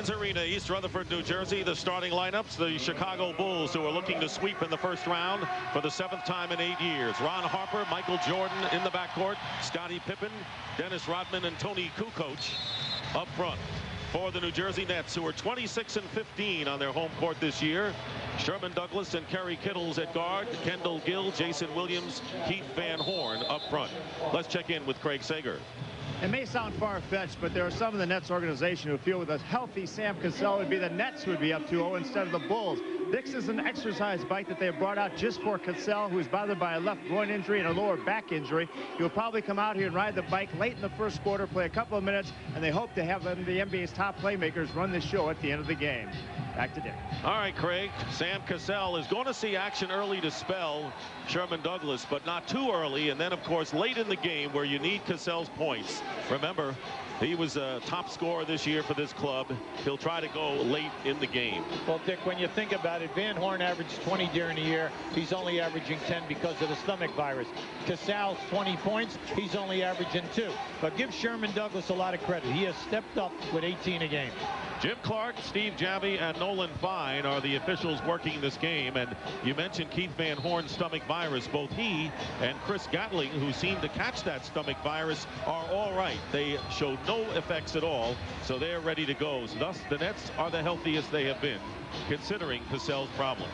Friends Arena, East Rutherford, New Jersey. The starting lineups, the Chicago Bulls, who are looking to sweep in the first round for the 7th time in 8 years. Ron Harper, Michael Jordan in the backcourt, Scottie Pippen, Dennis Rodman, and Tony Kukoc up front. For the New Jersey Nets, who are 26-15 on their home court this year, Sherman Douglas and Kerry Kittles at guard, Kendall Gill, Jason Williams, Keith Van Horn up front. Let's check in with Craig Sager. It may sound far-fetched, but there are some of the Nets organization who feel with a healthy Sam Cassell would be the Nets who would be up 2-0 instead of the Bulls. This is an exercise bike that they have brought out just for Cassell, who is bothered by a left groin injury and a lower back injury. He'll probably come out here and ride the bike late in the first quarter, play a couple of minutes, and they hope to have the NBA's top playmakers run this show at the end of the game. Back to Dick. All right, Craig. Sam Cassell is going to see action early to spell Sherman Douglas, but not too early. And then, of course, late in the game where you need Cassell's points. Remember, he was a top scorer this year for this club. He'll try to go late in the game. Well, Dick, when you think about it, Van Horn averaged 20 during the year. He's only averaging 10 because of the stomach virus. Cassell's 20 points. He's only averaging 2. But give Sherman Douglas a lot of credit. He has stepped up with 18 a game. Jim Clark, Steve Javie, and Nolan Fine are the officials working this game. And you mentioned Keith Van Horn's stomach virus. Both he and Chris Gatling, who seemed to catch that stomach virus, are all right. They showed no effects at all, so they're ready to go. So thus, the Nets are the healthiest they have been, considering Cassell's problems.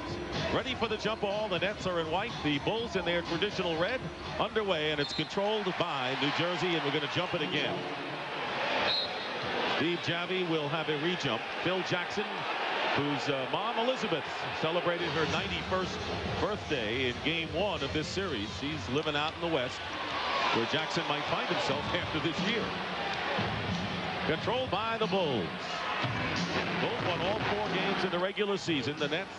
Ready for the jump ball. The Nets are in white, the Bulls in their traditional red. Underway, and it's controlled by New Jersey, and we're going to jump it again. Steve Javie will have a re-jump. Phil Jackson, whose mom Elizabeth celebrated her 91st birthday in game 1 of this series. She's living out in the West, where Jackson might find himself after this year. Controlled by the Bulls. Bulls won all 4 games in the regular season. The Nets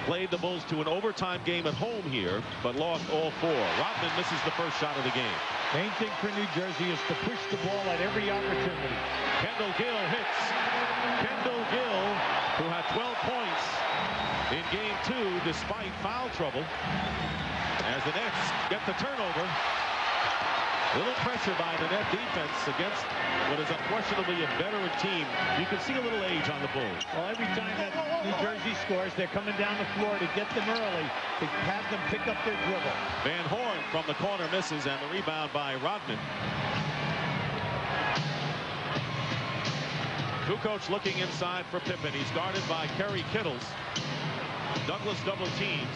played the Bulls to an overtime game at home here, but lost all 4. Rodman misses the first shot of the game. Main thing for New Jersey is to push the ball at every opportunity. Kendall Gill hits. Kendall Gill, who had 12 points in game 2 despite foul trouble, as the Nets get the turnover. A little pressure by the net defense against what is unquestionably a veteran team. You can see a little age on the Bulls. Well, every time that New Jersey scores, they're coming down the floor to get them early, to have them pick up their dribble. Van Horn from the corner misses, and the rebound by Rodman. Kukoc looking inside for Pippen. He's guarded by Kerry Kittles. Douglas double teams.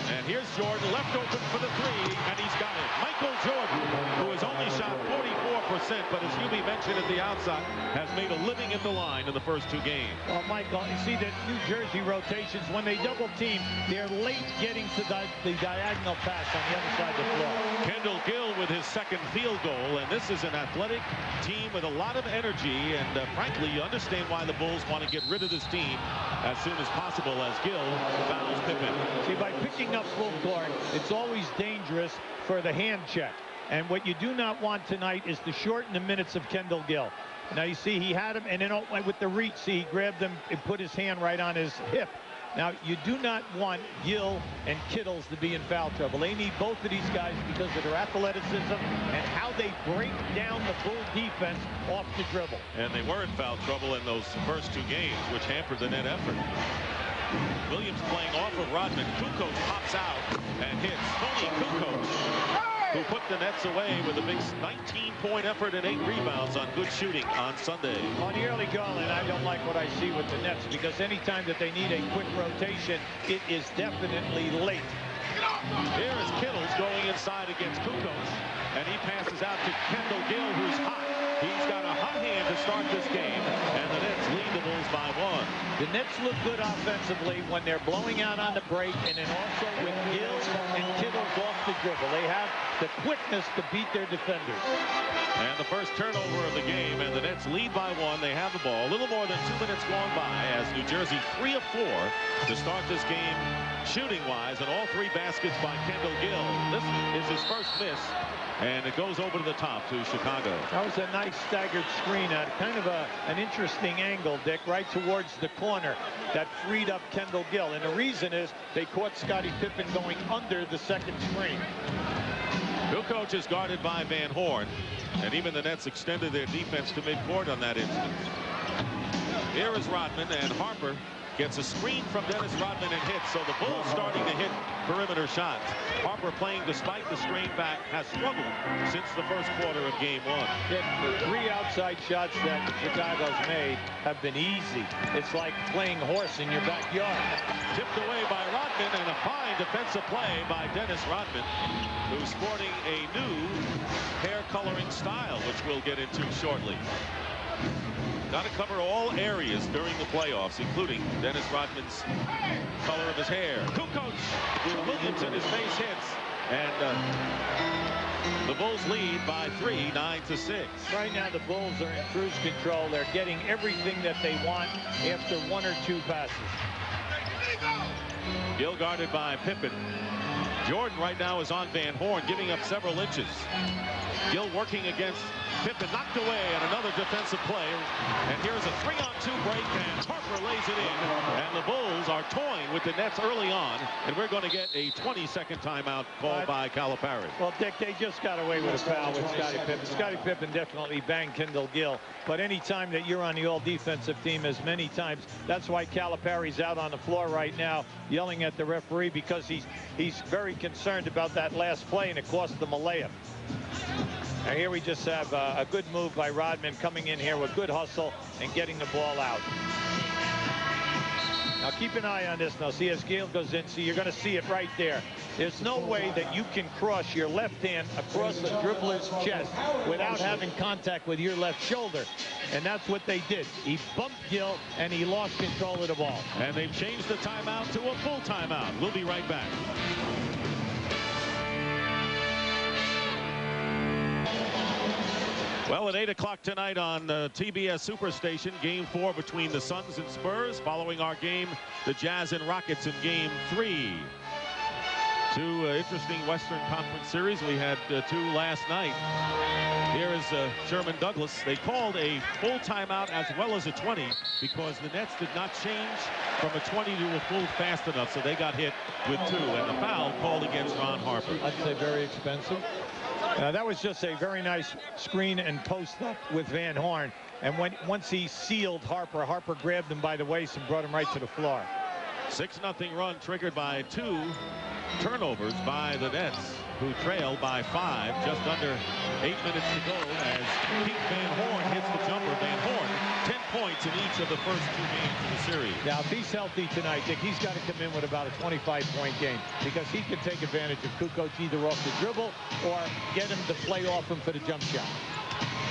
And here's Jordan, left open for the 3, and he's got it. Michael Jordan, who has only shot 44%, but as Hubie mentioned at the outset, has made a living at the line in the first 2 games. Well, Michael, you see the New Jersey rotations, when they double team, they're late getting to the diagonal pass on the other side of the floor. Kendall Gill with his 2nd field goal, and this is an athletic team with a lot of energy, and frankly, you understand why the Bulls want to get rid of this team as soon as possible, as Gill fouls Pippen. See, by picking up full court, it's always dangerous for the hand check. And what you do not want tonight is to shorten the minutes of Kendall Gill. Now you see he had him, and then with the reach, see, he grabbed him and put his hand right on his hip. Now, you do not want Gill and Kittles to be in foul trouble. They need both of these guys because of their athleticism and how they break down the Bull defense off the dribble. And they were in foul trouble in those first 2 games, which hampered the net effort. Williams playing off of Rodman. Kukoc pops out and hits. Tony Kukoc, who put the Nets away with a big 19-point effort and 8 rebounds on good shooting on Sunday. On the early goal, and I don't like what I see with the Nets, because anytime that they need a quick rotation, it is definitely late. Here is Kittles going inside against Kukoc, and he passes out to Kendall Gill, who's hot. He's got a hot hand to start this game, and the Nets lead the Bulls by 1. The Nets look good offensively when they're blowing out on the break, and then also with Gill and Kittles off the dribble. They have the quickness to beat their defenders. And the first turnover of the game, and the Nets lead by 1. They have the ball. A little more than 2 minutes gone by as New Jersey 3 of 4 to start this game shooting-wise, and all 3 baskets by Kendall Gill. This is his first miss, and it goes over to the top to Chicago. That was a nice staggered screen at kind of an interesting angle, Dick, right towards the corner that freed up Kendall Gill. And the reason is they caught Scottie Pippen going under the 2nd screen. Kukoc is guarded by Van Horn, and even the Nets extended their defense to midcourt on that instance. Here is Rodman, and Harper gets a screen from Dennis Rodman and hits. So the Bulls starting to hit perimeter shots. Harper, playing despite the strain back, has struggled since the first quarter of game 1. The 3 outside shots that Chicago's made have been easy. It's like playing horse in your backyard. Tipped away by Rodman, and a fine defensive play by Dennis Rodman, who's sporting a new hair coloring style, which we'll get into shortly. Got to cover all areas during the playoffs, including Dennis Rodman's color of his hair. Kukoc to Williamson, his face hits, and the Bulls lead by 3, 9-6. Right now, the Bulls are in cruise control. They're getting everything that they want after 1 or 2 passes. Gill guarded by Pippen. Jordan right now is on Van Horn, giving up several inches. Gill working against Pippen, knocked away, and another defensive play. And here's a 3-on-2 break, and Harper lays it in. And the Bulls are toying with the Nets early on, and we're going to get a 20-second timeout called by Calipari. Well, Dick, they just got away with a foul with Scottie Pippen. Scottie Pippen definitely banged Kendall Gill, but any time that you're on the all-defensive team, as many times, that's why Calipari's out on the floor right now yelling at the referee, because he's very concerned about that last play, and it cost them a layup. Now here we just have a good move by Rodman coming in here with good hustle and getting the ball out. Now keep an eye on this now. See, as Gill goes in, see, you're going to see it right there. There's no way that you can cross your left hand across the dribbler's chest without having contact with your left shoulder. And that's what they did. He bumped Gill, and he lost control of the ball. And they've changed the timeout to a full timeout. We'll be right back. Well, at 8 o'clock tonight on TBS Superstation, Game 4 between the Suns and Spurs. Following our game, the Jazz and Rockets in Game 3. 2 interesting Western Conference series. We had 2 last night. Here is Sherman Douglas. They called a full timeout as well as a 20 because the Nets did not change from a 20 to a full fast enough, so they got hit with 2. And the foul called against Ron Harper. I'd say very expensive. That was just a very nice screen and post up with Van Horn. And once he sealed Harper, Harper grabbed him by the waist and brought him right to the floor. 6-0 run triggered by 2 turnovers by the Nets, who trail by 5. Just under 8 minutes to go as Keith Van Horn hits the jumper. Van Horn, 10 points in each of the first 2 games of the series. Now, if he's healthy tonight, Dick, he's got to come in with about a 25-point game because he can take advantage of Kukoc either off the dribble or get him to play off him for the jump shot.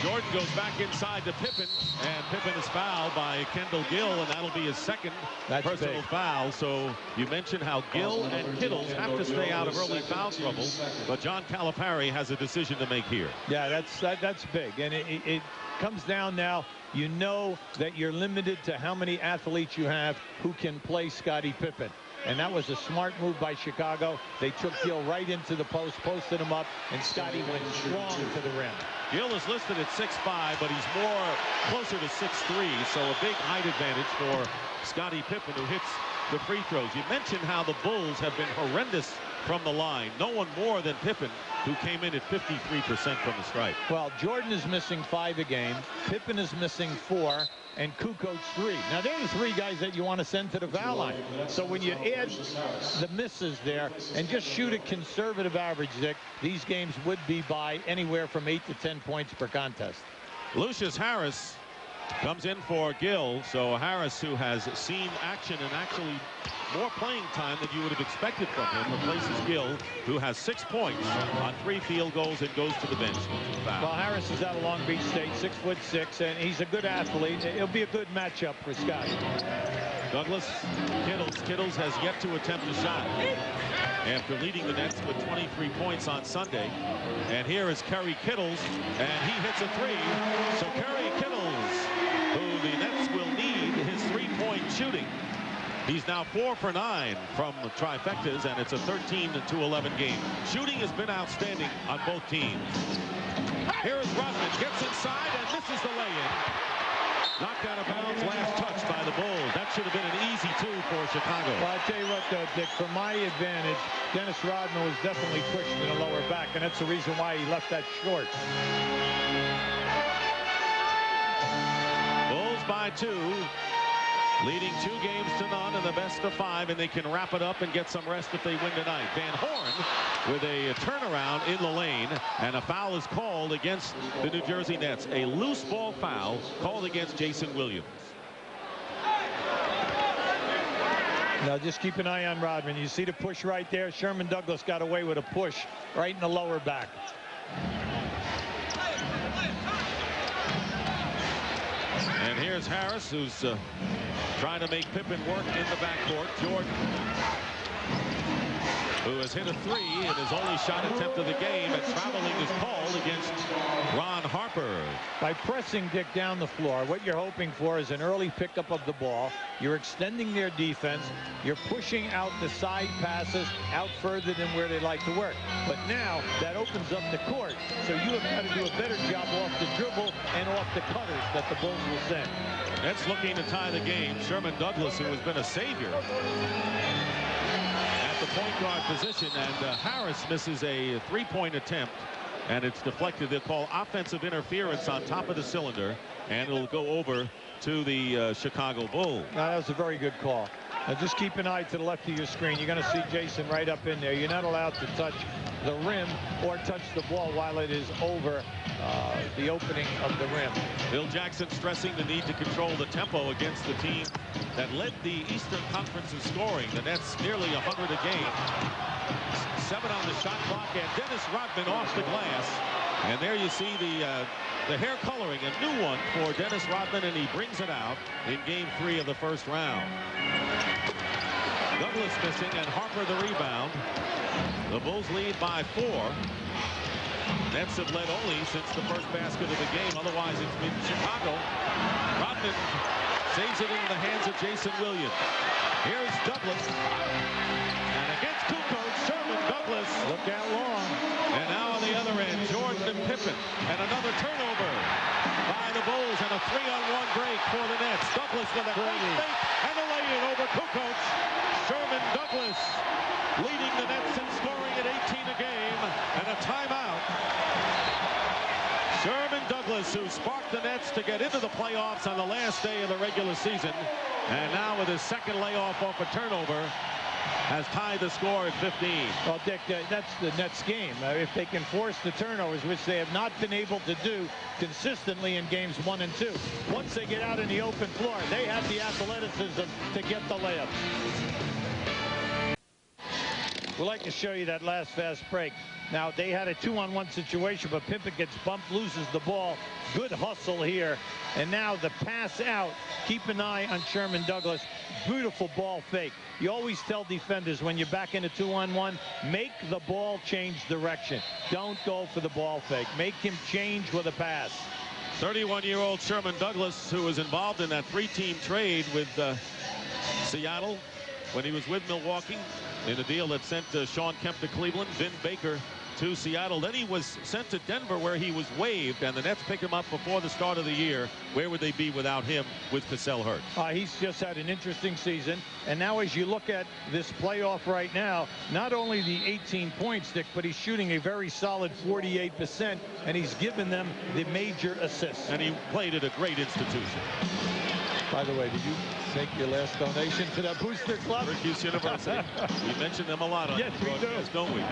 Jordan goes back inside to Pippen, and Pippen is fouled by Kendall Gill, and that'll be his second personal foul. So you mentioned how Gill and Kittles have to stay out of early foul trouble, but John Calipari has a decision to make here. Yeah, that's big, and it comes down now. You know that you're limited to how many athletes you have who can play Scottie Pippen. And that was a smart move by Chicago. They took Gill right into the post, posted him up, and Scottie went strong to the rim. Gill is listed at 6'5", but he's more closer to 6'3", so a big height advantage for Scottie Pippen, who hits the free throws. You mentioned how the Bulls have been horrendous from the line. No one more than Pippen, who came in at 53% from the stripe. Well, Jordan is missing 5 a game. Pippen is missing 4. And Kukoc 3. Now, they're the 3 guys that you want to send to the foul line. So when you add the misses there and just shoot a conservative average, Dick, these games would be by anywhere from 8 to 10 points per contest. Lucius Harris comes in for Gill. So Harris, who has seen action and actually more playing time than you would have expected from him, replaces Gill, who has 6 points on 3 field goals and goes to the bench. Well, Harris is out of Long Beach State, 6'6", and he's a good athlete. It'll be a good matchup for Scott. Douglas, Kittles has yet to attempt a shot after leading the Nets with 23 points on Sunday. And here is Kerry Kittles, and he hits a 3. So Kerry Kittles, who the Nets will need his 3-point shooting. He's now 4 for 9 from trifectas, and it's a 13-11 game. Shooting has been outstanding on both teams. Here is Rodman, gets inside and misses the lay-in. Knocked out of bounds, last touch by the Bulls. That should have been an easy 2 for Chicago. Well, I'll tell you what, though, Dick, for my advantage, Dennis Rodman was definitely pushed in the lower back, and that's the reason why he left that short. Bulls by 2. leading 2 games to none in the best of 5, and they can wrap it up and get some rest if they win tonight. Van Horn with a turnaround in the lane, and a foul is called against the New Jersey Nets. A loose ball foul called against Jason Williams. Now just keep an eye on Rodman. You see the push right there. Sherman Douglas got away with a push right in the lower back. And here's Harris, who's trying to make Pippen work in the backcourt. Jordan, who has hit a 3 in his only shot attempt of the game, and traveling is called against Ron Harper. By pressing Dick down the floor, what you're hoping for is an early pickup of the ball. You're extending their defense. You're pushing out the side passes out further than where they like to work. But now that opens up the court, so you have got to do a better job off the dribble and off the cutters that the Bulls will send. That's looking to tie the game. Sherman Douglas, who has been a savior at the point guard position, and Harris misses a 3-point attempt, and it's deflected. They'll call offensive interference on top of the cylinder, and it'll go over to the Chicago Bulls. That was a very good call. Now just keep an eye to the left of your screen. You're going to see Jason right up in there. You're not allowed to touch the rim or touch the ball while it is over the opening of the rim. Bill Jackson stressing the need to control the tempo against the team that led the Eastern Conference in scoring. The Nets nearly 100 a game. 7 on the shot clock, and Dennis Rodman off the glass. And there you see the hair coloring, a new one for Dennis Rodman, and he brings it out in game 3 of the first round. Douglas missing, and Harper the rebound. The Bulls lead by 4. Nets have led only since the first basket of the game. Otherwise, it's been Chicago. Rodman saves it into the hands of Jason Williams. Here's Douglas. And against Kukoc, Sherman Douglas. Look out long. And now on the other end, Jordan and Pippen. And another turnover by the Bulls, and a 3-on-1 break for the Nets. Douglas with a great fake and a lay-in over Kukoc. Sherman Douglas leading the Nets in scoring at 18 a game, and a timeout. Sherman Douglas, who sparked the Nets to get into the playoffs on the last day of the regular season, and now with his second layoff off a turnover, has tied the score at 15. Well, Dick, that's the Nets game. If they can force the turnovers, which they have not been able to do consistently in games 1 and 2. Once they get out in the open floor, they have the athleticism to get the layup. We'd like to show you that last fast break. Now, they had a 2-on-1 situation, but Pippen gets bumped, loses the ball. Good hustle here. And now the pass out. Keep an eye on Sherman Douglas. Beautiful ball fake. You always tell defenders when you're back in a 2-on-1, make the ball change direction. Don't go for the ball fake. Make him change with a pass. 31-year-old Sherman Douglas, who was involved in that 3-team trade with Seattle when he was with Milwaukee, in a deal that sent Sean Kemp to Cleveland, Vin Baker to Seattle. Then he was sent to Denver, where he was waived, and the Nets picked him up before the start of the year. Where would they be without him with Cassell hurt? He's just had an interesting season. And now as you look at this playoff right now, not only the 18 points, Dick, but he's shooting a very solid 48%, and he's given them the major assists. And he played at a great institution. By the way, did you make your last donation to that booster club? Syracuse University. We mention them a lot on yes, the broadcast, don't we?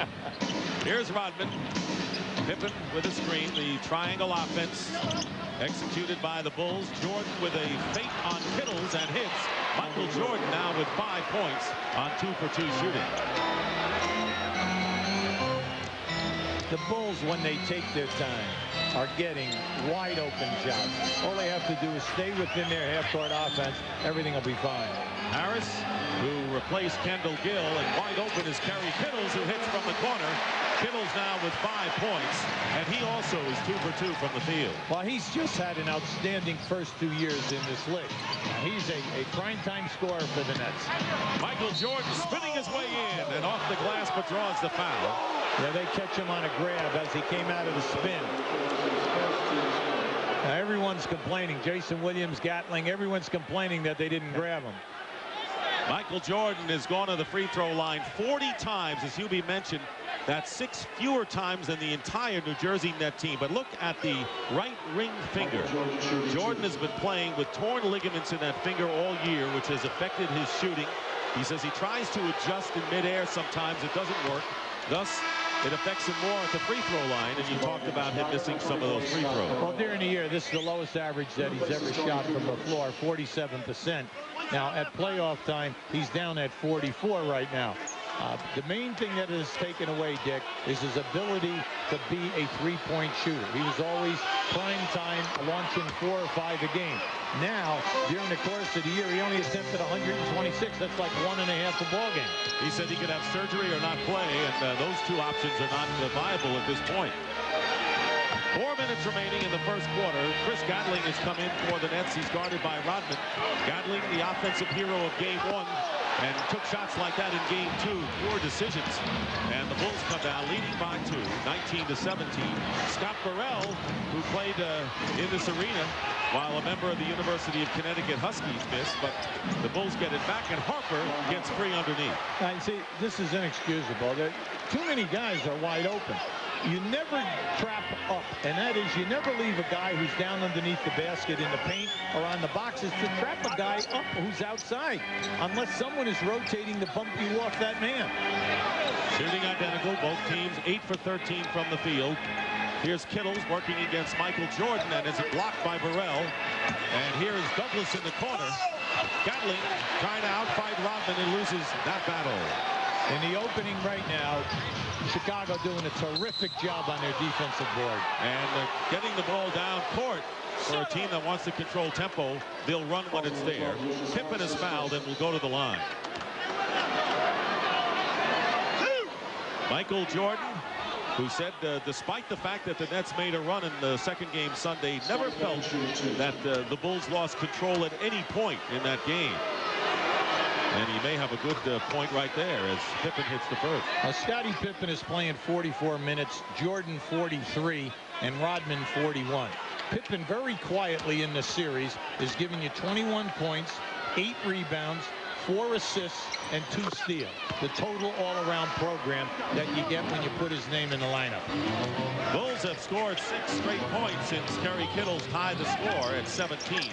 Here's Rodman. Pippen with a screen. The triangle offense executed by the Bulls. Jordan with a feint on Kittles and hits. Michael Jordan now with 5 points on 2-for-2 shooting. The Bulls, when they take their time, are getting wide open shots. All they have to do is stay within their half-court offense. Everything will be fine. Harris, who replaced Kendall Gill, and wide open is Kerry Kittles, who hits from the corner. Kittles now with 5 points, and he also is 2-for-2 from the field. Well, he's just had an outstanding first 2 years in this league. He's a prime-time scorer for the Nets. Michael Jordan spinning his way in and off the glass, but draws the foul. Yeah, they catch him on a grab as he came out of the spin. Now, everyone's complaining. Jason Williams, Gatling, everyone's complaining that they didn't grab him. Michael Jordan has gone to the free throw line 40 times, as Hubie mentioned. That's 6 fewer times than the entire New Jersey net team. But look at the right ring finger. Jordan has been playing with torn ligaments in that finger all year, which has affected his shooting. He says he tries to adjust in midair sometimes. It doesn't work. Thus, it affects him more at the free throw line, and you talked about him missing some of those free throws. Well, during the year, this is the lowest average that he's ever shot from the floor, 47%. Now, at playoff time, he's down at 44 right now. The main thing that is taken away, Dick, is his ability to be a three-point shooter. He was always prime time, launching 4 or 5 a game. Now, during the course of the year, he only attempted 126. That's like 1.5 a ball game. He said he could have surgery or not play, and those 2 options are not viable at this point. 4 minutes remaining in the first quarter. Chris Gatling has come in for the Nets. He's guarded by Rodman. Gatling, the offensive hero of Game 1, and took shots like that in Game 2. Poor decisions. And the Bulls come down leading by 2, 19-17. Scott Burrell, who played in this arena while a member of the University of Connecticut Huskies missed, but the Bulls get it back, and Harper gets free underneath. See, this is inexcusable. Too many guys are wide open. You never trap up, and that is, you never leave a guy who's down underneath the basket in the paint or on the boxes to trap a guy up who's outside, unless someone is rotating to bump you off that man. Shooting identical, both teams 8 for 13 from the field. Here's Kittles working against Michael Jordan, and is blocked by Burrell. And here is Douglas in the corner. Gatling trying to outfight Rodman and loses that battle. In the opening right now, Chicago doing a terrific job on their defensive board. And getting the ball down court for a team that wants to control tempo. They'll run when it's there. Pippen is fouled and will go to the line. Michael Jordan, who said despite the fact that the Nets made a run in the second game Sunday, never felt that the Bulls lost control at any point in that game. And he may have a good point right there as Pippen hits the first. Scottie Pippen is playing 44 minutes, Jordan 43, and Rodman 41. Pippen very quietly in the series is giving you 21 points, 8 rebounds, 4 assists, and 2 steals. The total all-around program that you get when you put his name in the lineup. Bulls have scored 6 straight points since Kerry Kittles tied the score at 17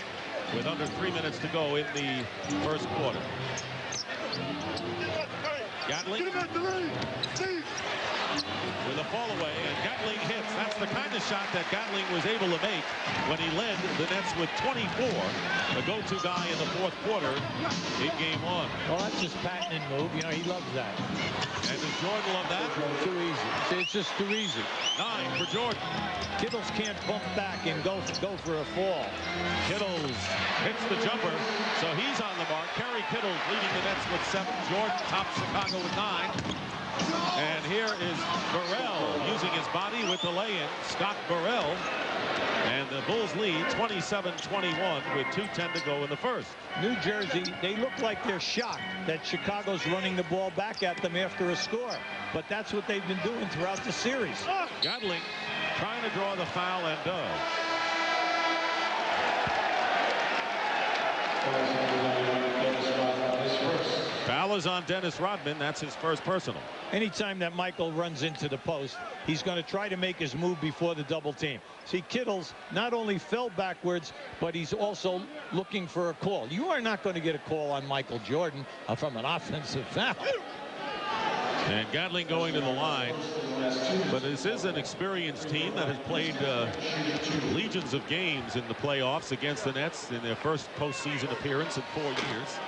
with under 3 minutes to go in the first quarter. Gatling with a fall away, and Gatling hits. That's the kind of shot that Gatling was able to make when he led the Nets with 24, the go-to guy in the fourth quarter in Game 1. Well, that's his patented move. You know, he loves that. And does Jordan love that? Too easy. It's just too easy. 9 for Jordan. Kittles can't bump back and go for a fall. Kittles hits the jumper, so he's on the mark. Kerry Kittles leading the Nets with 7. Jordan tops Chicago with 9. And here is Burrell using his body with the lay-in. Scott Burrell. And the Bulls lead 27-21 with 2:10 to go in the first. New Jersey, they look like they're shocked that Chicago's running the ball back at them after a score. But that's what they've been doing throughout the series. Gatling trying to draw the foul and does. Foul is on Dennis Rodman. That's his first personal. Anytime that Michael runs into the post, he's going to try to make his move before the double team. See, Kittles not only fell backwards, but he's also looking for a call. You are not going to get a call on Michael Jordan from an offensive foul. And Gatling going to the line. But this is an experienced team that has played legions of games in the playoffs against the Nets in their first postseason appearance in 4 years.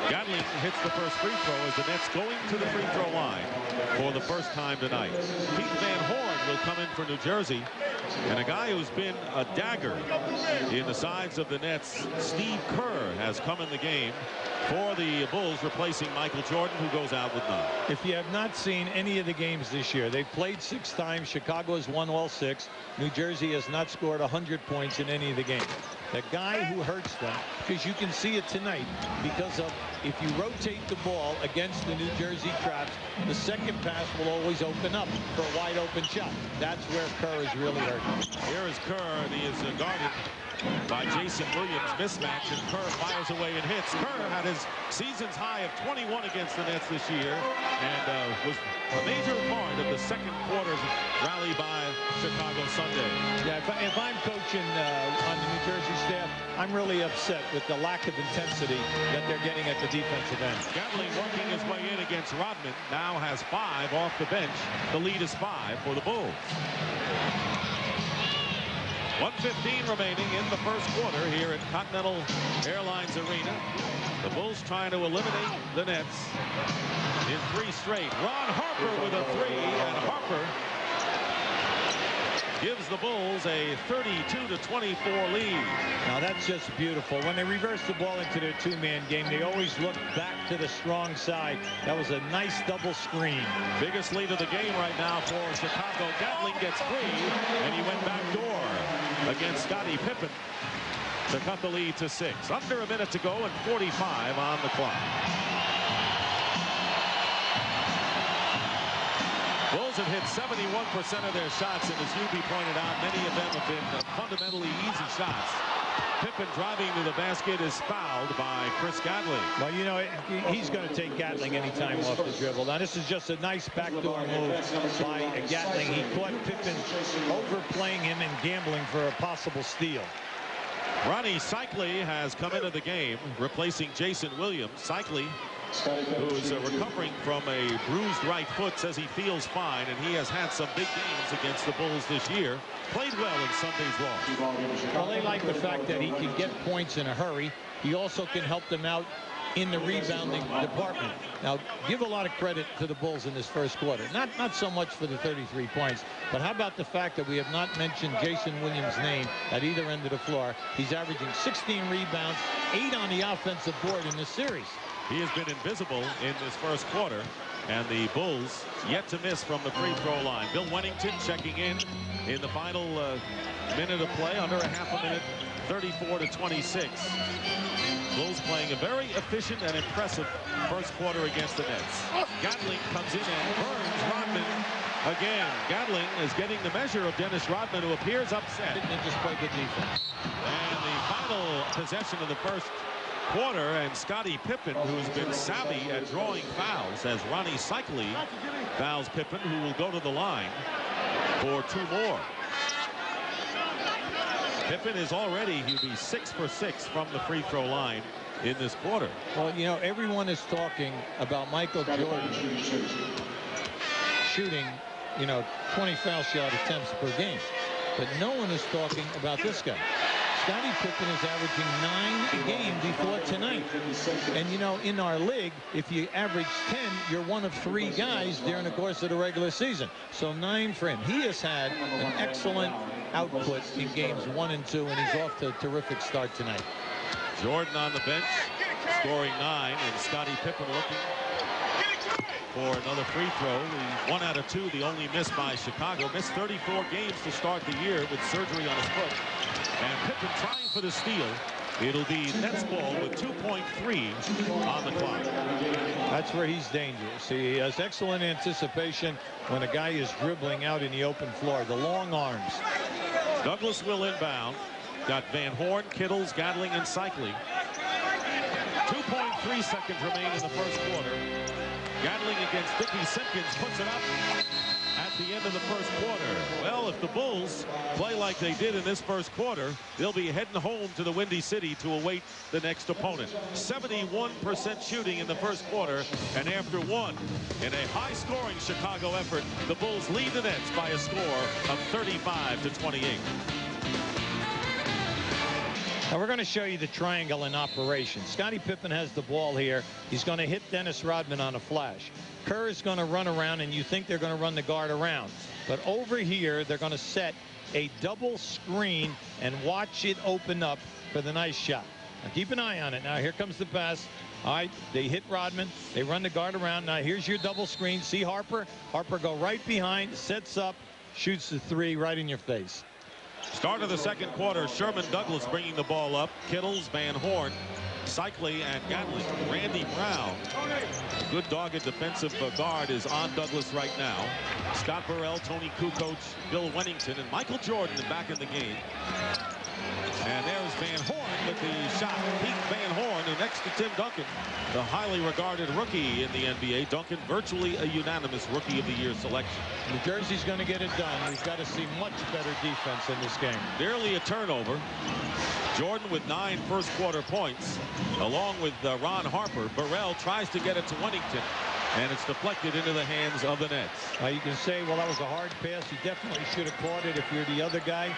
Gatling hits the first free throw as the Nets going to the free throw line for the first time tonight. Keith Van Horn will come in for New Jersey. And a guy who's been a dagger in the sides of the Nets, Steve Kerr, has come in the game for the Bulls, replacing Michael Jordan, who goes out with 9. If you have not seen any of the games this year, they've played 6 times. Chicago has won all 6. New Jersey has not scored 100 points in any of the games. The guy who hurts them, because you can see it tonight, because of if you rotate the ball against the New Jersey traps, the second pass will always open up for a wide open shot. That's where Kerr is really hurting. Here is Kerr, and he is guarded by Jason Williams. Mismatch, and Kerr fires away and hits. Kerr had his season's high of 21 against the Nets this year, and was a major part of the second quarter's rally by Chicago Sunday. Yeah, if I'm coaching on the New Jersey staff, I'm really upset with the lack of intensity that they're getting at the defensive end. Gatling working his way in against Rodman. Now has 5 off the bench. The lead is 5 for the Bulls. 1:15 remaining in the first quarter here at Continental Airlines Arena. The Bulls trying to eliminate the Nets in 3 straight. Ron Harper with a 3, and Harper gives the Bulls a 32-24 lead. Now that's just beautiful. When they reverse the ball into their 2-man game, they always look back to the strong side. That was a nice double screen. Biggest lead of the game right now for Chicago. Gatling gets free, and he went back door against Scottie Pippen to cut the lead to 6. Under a minute to go and 45 on the clock. Bulls have hit 71% of their shots, and as Hubie pointed out, many of them have been fundamentally easy shots. Pippen driving to the basket is fouled by Chris Gatling. Well, you know, he's going to take Gatling anytime off the dribble. Now, this is just a nice backdoor move by Gatling. He caught Pippen overplaying him and gambling for a possible steal. Rony Seikaly has come into the game, replacing Jason Williams. Seikaly, who is recovering from a bruised right foot, says he feels fine, and he has had some big games against the Bulls this year. Played well in Sunday's loss. Well, they like the fact that he can get points in a hurry. He also can help them out in the rebounding department. Now, give a lot of credit to the Bulls in this first quarter. Not so much for the 33 points, but how about the fact that we have not mentioned Jason Williams' name at either end of the floor. He's averaging 16 rebounds, 8 on the offensive board in this series. He has been invisible in this first quarter, and the Bulls yet to miss from the free throw line. Bill Wennington checking in the final minute of play, under a half a minute, 34-26. Bulls playing a very efficient and impressive first quarter against the Nets. Gatling comes in and burns Rodman again. Gatling is getting the measure of Dennis Rodman, who appears upset. Didn't just play good defense. And the final possession of the first quarter, and Scottie Pippen, who's been savvy at drawing fouls, as Rony Seikaly fouls Pippen, who will go to the line for 2 more. Pippen is already, he'll be 6 for 6 from the free throw line in this quarter. Well, you know, everyone is talking about Michael Jordan shooting, you know, 20 foul shot attempts per game, but no one is talking about this guy. Scottie Pippen is averaging 9 a game before tonight. And, you know, in our league, if you average 10, you're one of 3 guys during the course of the regular season. So 9 for him. He has had an excellent output in games 1 and 2, and he's off to a terrific start tonight. Jordan on the bench, scoring 9, and Scottie Pippen looking for another free throw. The 1 out of 2, the only miss by Chicago. Missed 34 games to start the year with surgery on his foot. And Pippen trying for the steal. It'll be Nets ball with 2.3 on the clock. That's where he's dangerous. He has excellent anticipation when a guy is dribbling out in the open floor. The long arms. Douglas will inbound. Got Van Horn, Kittles, Gatling, and Seikaly. 2.3 seconds remain in the first quarter. Gatling against Dickie Simpkins puts it up at the end of the first quarter. Well, if the Bulls play like they did in this first quarter, they'll be heading home to the Windy City to await the next opponent. 71% shooting in the first quarter, and after 1 in a high-scoring Chicago effort, the Bulls lead the Nets by a score of 35-28. Now we're going to show you the triangle in operation. Scottie Pippen has the ball here. He's going to hit Dennis Rodman on a flash. Kerr is going to run around, and you think they're going to run the guard around. But over here, they're going to set a double screen and watch it open up for the nice shot. Now keep an eye on it. Now here comes the pass. All right, they hit Rodman. They run the guard around. Now here's your double screen. See Harper? Harper go right behind, sets up, shoots the 3 right in your face. Start of the second quarter, Sherman Douglas bringing the ball up. Kittles, Van Horn, Seikaly, and Gatling. Randy Brown, good dogged defensive guard, is on Douglas right now. Scott Burrell, Tony Kukoc, Bill Wennington, and Michael Jordan back in the game. And there Van Horn with the shot. Pete Van Horn, and next to Tim Duncan, the highly regarded rookie in the NBA. Duncan, virtually a unanimous Rookie of the Year selection. New Jersey's going to get it done. We've got to see much better defense in this game. Nearly a turnover. Jordan with 9 first-quarter points, along with Ron Harper. Burrell tries to get it to Wennington, and it's deflected into the hands of the Nets. You can say, well, that was a hard pass. He definitely should have caught it if you're the other guy,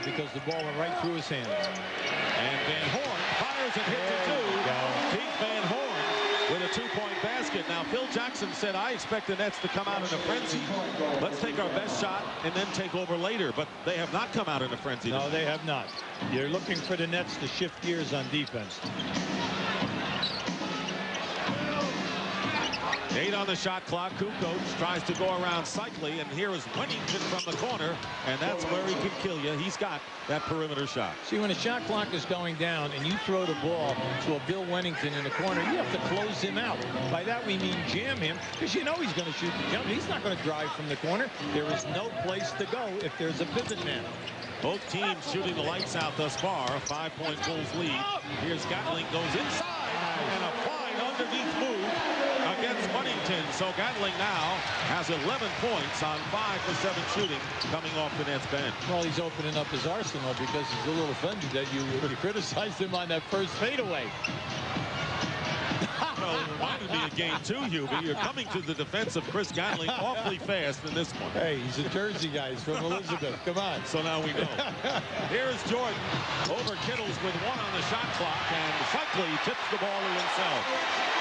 because the ball went right through his hands. And Van Horn fires and hits it too. Keith Van Horn with a 2-point basket. Now, Phil Jackson said, I expect the Nets to come out in a frenzy. Let's take our best shot and then take over later. But they have not come out in a frenzy. No, they have not. You're looking for the Nets to shift gears on defense. 8 on the shot clock. Kukoc tries to go around Cycli, and here is Wennington from the corner, and that's where he can kill you. He's got that perimeter shot. See, when the shot clock is going down and you throw the ball to a Bill Wennington in the corner, you have to close him out. By that we mean jam him, because you know he's going to shoot the jump. He's not going to drive from the corner. There is no place to go if there's a pivot man. Both teams shooting the lights out thus far. 5-point Bulls lead. Here's Gatling, goes inside, and a fine underneath move against Wennington. So Gatling now has 11 points on 5 for 7 shooting coming off the Nets bench. Well, he's opening up his arsenal because he's a little offended that you criticized him on that first fadeaway. Well, it reminded me of game 2, Hubie. You're coming to the defense of Chris Gatling awfully fast in this one. Hey, he's a Jersey guy. He's from Elizabeth. Come on. So now we know. Here's Jordan over Kittles with 1 on the shot clock, and Cycli tips the ball to himself.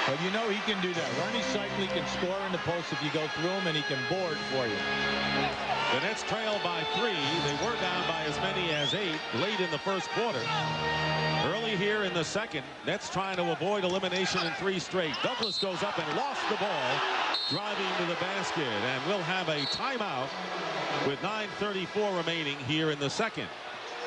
Well, you know he can do that. Ronnie Cycli can score in the post if you go through him, and he can board for you. The Nets trail by 3. They were down by as many as 8 late in the first quarter. Early here in the second, Nets trying to avoid elimination in 3 straight. Douglas goes up and lost the ball, driving to the basket, and we'll have a timeout with 9:34 remaining here in the second.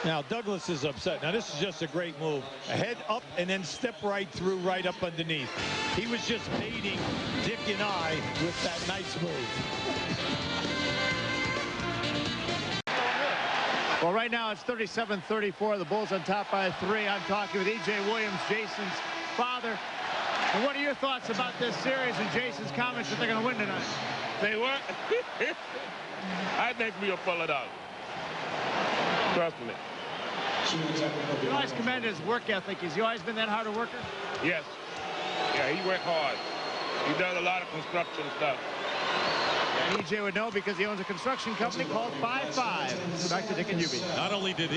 Now, Douglas is upset. Now, this is just a great move. A head up and then step right through, right up underneath. He was just baiting Dick and I with that nice move. Well, right now it's 37-34. The Bulls on top by 3. I'm talking with E.J. Williams, Jason's father. And what are your thoughts about this series and Jason's comments that they're going to win tonight? Say what? I think we'll pull it out. Trust me. You always commend his work ethic. Has he always been that hard a worker? Yes. Yeah, he worked hard. He does a lot of construction stuff. And E.J. would know because he owns a construction company called 5-5. Back to Dick and Hubie. Not only did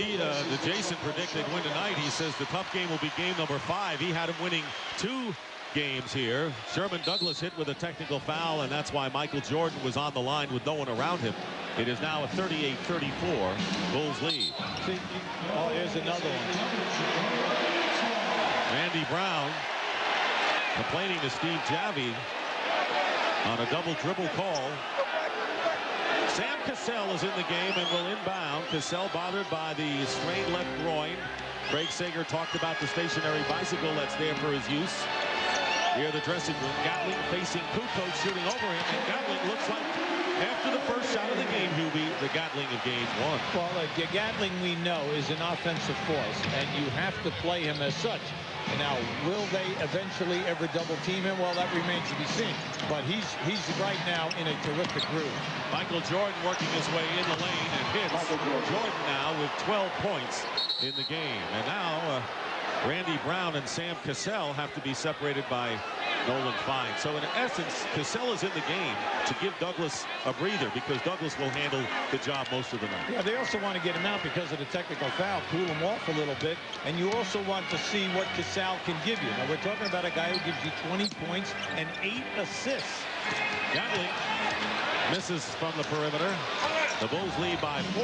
Jason predict they'd win tonight, he says the tough game will be game number 5. He had him winning 2 games here. Sherman Douglas hit with a technical foul, and that's why Michael Jordan was on the line with no one around him. It is now a 38-34 Bulls lead. See, oh, here's another one. Randy Brown complaining to Steve Javy on a double dribble call. Sam Cassell is in the game and will inbound. Cassell bothered by the strained left groin. Craig Sager talked about the stationary bicycle that's there for his use. Here the dressing room. Gatling facing Kukoc shooting over him, and Gatling looks like, after the first shot of the game, Hubie, the Gatling of game 1. Well, Gatling, we know, is an offensive force, and you have to play him as such. Now, will they eventually ever double team him? Well, that remains to be seen. But he's right now in a terrific groove. Michael Jordan working his way in the lane and hits. Jordan now with 12 points in the game. And now Randy Brown and Sam Cassell have to be separated by Nolan Fine. So in essence, Cassell is in the game to give Douglas a breather, because Douglas will handle the job most of the night. Yeah, they also want to get him out because of the technical foul, cool him off a little bit, and you also want to see what Cassell can give you. Now, we're talking about a guy who gives you 20 points and 8 assists. Gatling misses from the perimeter. The Bulls lead by 4.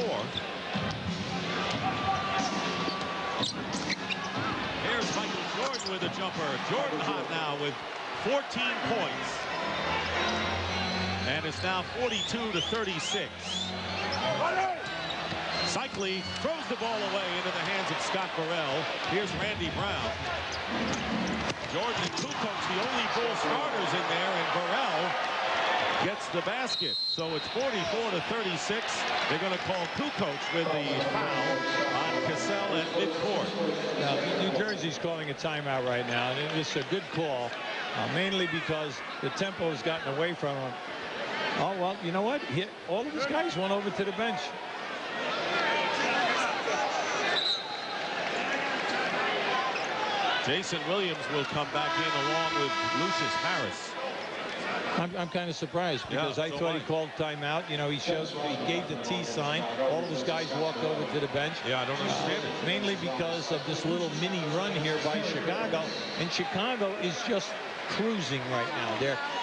Here's Michael Jordan with a jumper. Jordan hot now with 14 points. And it's now 42-36. Cycli throws the ball away into the hands of Scott Burrell. Here's Randy Brown. Jordan and Kukoc, the only Bull starters in there, and Burrell gets the basket. So it's 44-36. They're going to call Kukoc with the foul on Cassell at midcourt. Now, he's calling a timeout right now, and it's a good call, mainly because the tempo has gotten away from him. Oh, well, you know what? All of his guys went over to the bench. Jason Williams will come back in along with Lucius Harris. I'm kind of surprised because I thought he called timeout. You know, he gave the T sign. All of his guys walked over to the bench. Yeah, I don't understand it. Mainly because of this little mini run here by Chicago. And Chicago is just cruising right now.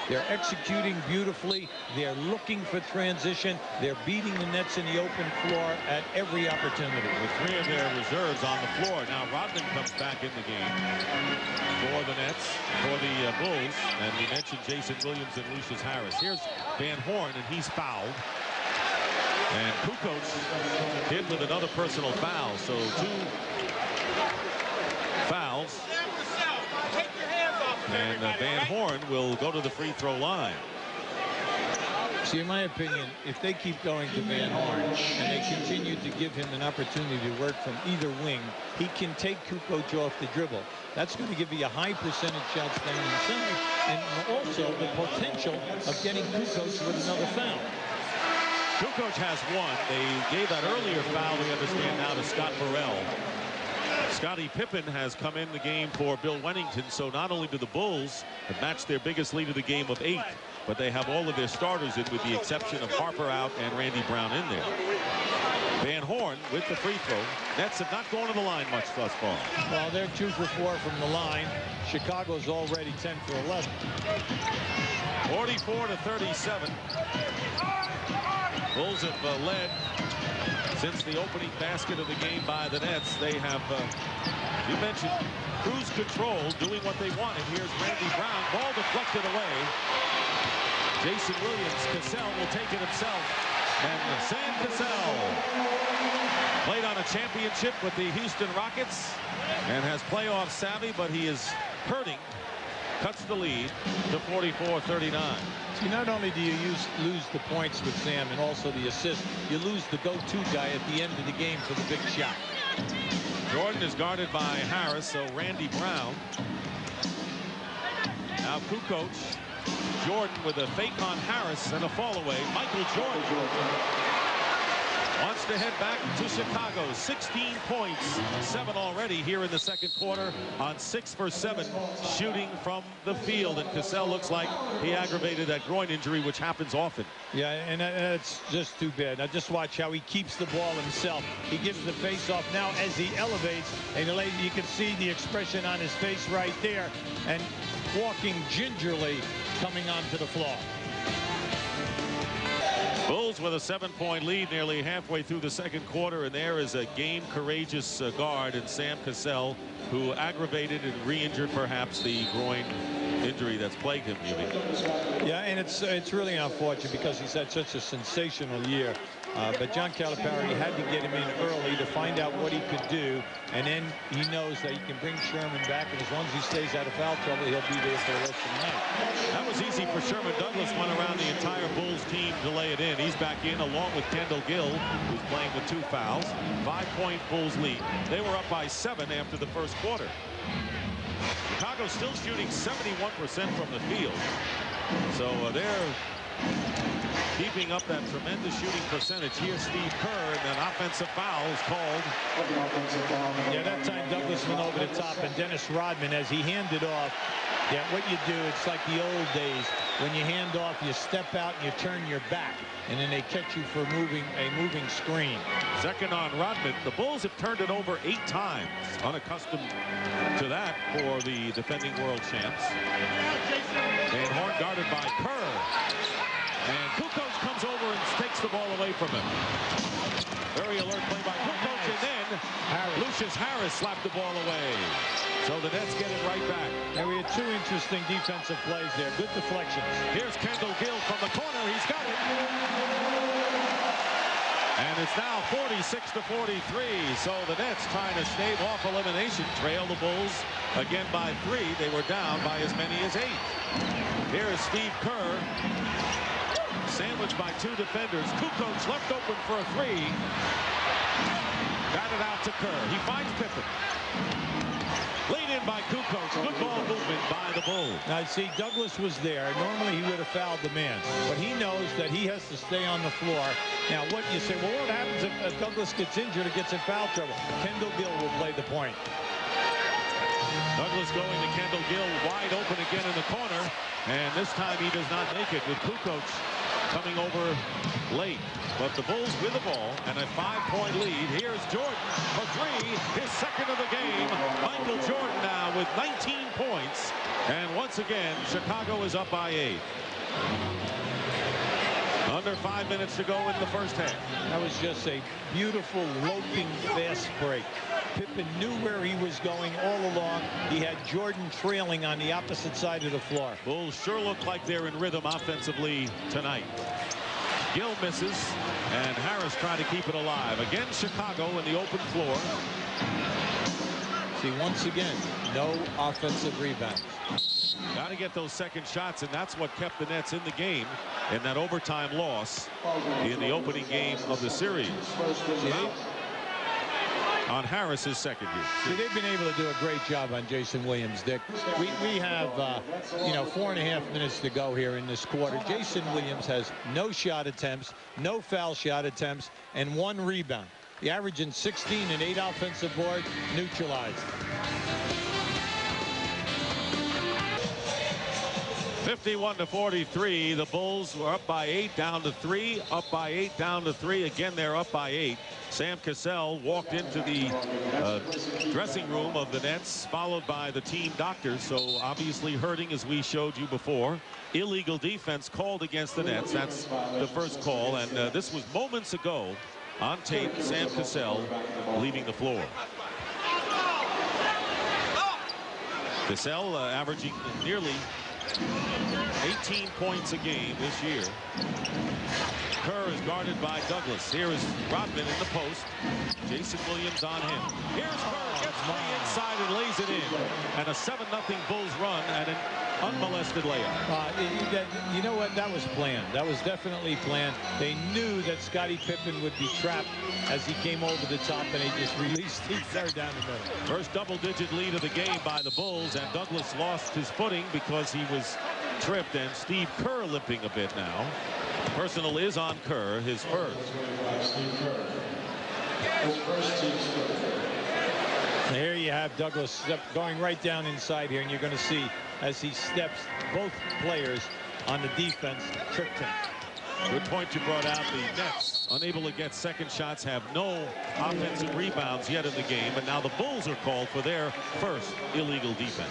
They're executing beautifully. They're looking for transition. They're beating the Nets in the open floor at every opportunity. With 3 of their reserves on the floor. Now Rodman comes back in the game for the Nets, for the Bulls. And we mentioned Jason Williams and Lucius Harris. Here's Van Horn, and he's fouled. And Kukoc hit with another personal foul. So 2 fouls. And Van Horn will go to the free throw line. See, in my opinion, if they keep going to Van Horn and they continue to give him an opportunity to work from either wing, he can take Kukoc off the dribble. That's going to give you a high percentage shot down inside, and also the potential of getting Kukoc with another foul. Kukoc has 1. They gave that earlier foul, we understand now, to Scott Burrell. Scottie Pippen has come in the game for Bill Wennington, so not only do the Bulls have matched their biggest lead of the game of 8, but they have all of their starters in, with the exception of Harper out and Randy Brown in there. Van Horn with the free throw. Nets have not gone to the line much thus far. Well, they're 2 for 4 from the line. Chicago's already 10 for 11. 44-37. Bulls have led since the opening basket of the game by the Nets. They have, you mentioned, cruise control, doing what they want. And here's Randy Brown. Ball deflected away. Jason Williams, Cassell will take it himself. And Sam Cassell played on a championship with the Houston Rockets and has playoff savvy, but he is hurting. Cuts the lead to 44-39. See, not only do you lose the points with Sam and also the assist, you lose the go-to guy at the end of the game for the big shot. Jordan is guarded by Harris, so Randy Brown. Now Kukoc. Jordan with a fake on Harris and a fall away. Michael Jordan wants to head back to Chicago. 16 points, 7 already here in the second quarter on 6 for 7 shooting from the field. And Cassell looks like he aggravated that groin injury, which happens often. Yeah, and it's just too bad. Now just watch how he keeps the ball himself. He gives the face off now as he elevates, and you can see the expression on his face right there, and walking gingerly coming onto the floor. Bulls with a 7-point lead nearly halfway through the second quarter, and there is a game courageous guard in Sam Cassell, who aggravated and re-injured perhaps the groin injury that's plagued him. Yeah, and it's really unfortunate because he's had such a sensational year. But John Calipari had to get him in early to find out what he could do, and then he knows that he can bring Sherman back, and as long as he stays out of foul trouble, he'll be there for the rest of the night. That was easy for Sherman. Douglas went around the entire Bulls team to lay it in. He's back in along with Kendall Gill, who's playing with 2 fouls. 5-point Bulls lead. They were up by 7 after the first quarter. Chicago still shooting 71% from the field, so they're keeping up that tremendous shooting percentage. Here's Steve Kerr, and an offensive foul is called. Yeah, that time Douglas went over the top, and Dennis Rodman, as he handed off, yeah, what you do, it's like the old days. When you hand off, you step out and you turn your back, and then they catch you for a moving screen. Second on Rodman. The Bulls have turned it over 8 times. Unaccustomed to that for the defending world champs. Van Horn guarded by Kerr. And Kukoc comes over and takes the ball away from him. Very alert play by Kukoc, and then Lucius Harris slapped the ball away. So the Nets get it right back. And we had 2 interesting defensive plays there. Good deflections. Here's Kendall Gill from the corner. He's got it. And it's now 46-43. So the Nets trying to stave off elimination. Trail the Bulls again by 3. They were down by as many as 8. Here's Steve Kerr. Sandwiched by 2 defenders. Kukoc left open for a 3. Got it out to Kerr. He finds Pippen. Lead Good ball movement by the Bulls. Now, see, Douglas was there. Normally, he would have fouled the man. But he knows that he has to stay on the floor. Now, what you say, well, what happens if Douglas gets injured or gets in foul trouble? Kendall Gill will play the point. Douglas going to Kendall Gill, wide open again in the corner. And this time he does not make it with Kukoc coming over late. But the Bulls with the ball and a 5-point lead. Here's Jordan for three, his second of the game. Michael Jordan now with 19 points. And once again, Chicago is up by 8. Under 5 minutes to go in the first half. That was just a beautiful, loping, fast break. Pippen knew where he was going all along. He had Jordan trailing on the opposite side of the floor. Bulls sure look like they're in rhythm offensively tonight. Gill misses, and Harris trying to keep it alive. Again, Chicago in the open floor. See, once again, no offensive rebounds. Got to get those second shots, and that's what kept the Nets in the game in that overtime loss in the opening game of the series. On Harris's second year. See, they've been able to do a great job on Jason Williams, Dick. We have, 4.5 minutes to go here in this quarter. Jason Williams has no shot attempts, no foul shot attempts, and 1 rebound. The average in 16 and 8 offensive boards, neutralized. 51-43. The Bulls were up by 8, down to 3, up by 8, down to 3. Again, they're up by 8. Sam Cassell walked into the dressing room of the Nets, followed by the team doctor. So obviously hurting, as we showed you before. Illegal defense called against the Nets. That's the first call. And this was moments ago on tape. Sam Cassell leaving the floor. Cassell averaging nearly 18 points a game this year. Kerr is guarded by Douglas. Here is Rodman in the post. Jason Williams on him. Here's Kerr, gets to the inside and lays it in. And a 7-0 Bulls run and an unmolested layup. You know what? That was planned. That was definitely planned. They knew that Scottie Pippen would be trapped as he came over the top, and they just released Kerr down the middle. First double-digit lead of the game by the Bulls, and Douglas lost his footing because he was tripped, and Steve Kerr limping a bit now. Personal is on Kerr, his first. And here you have Douglas going right down inside here, and you're going to see as he steps, both players on the defense tripped him. Good point you brought out. The Nets unable to get second shots, have no offensive rebounds yet in the game, but now the Bulls are called for their first illegal defense.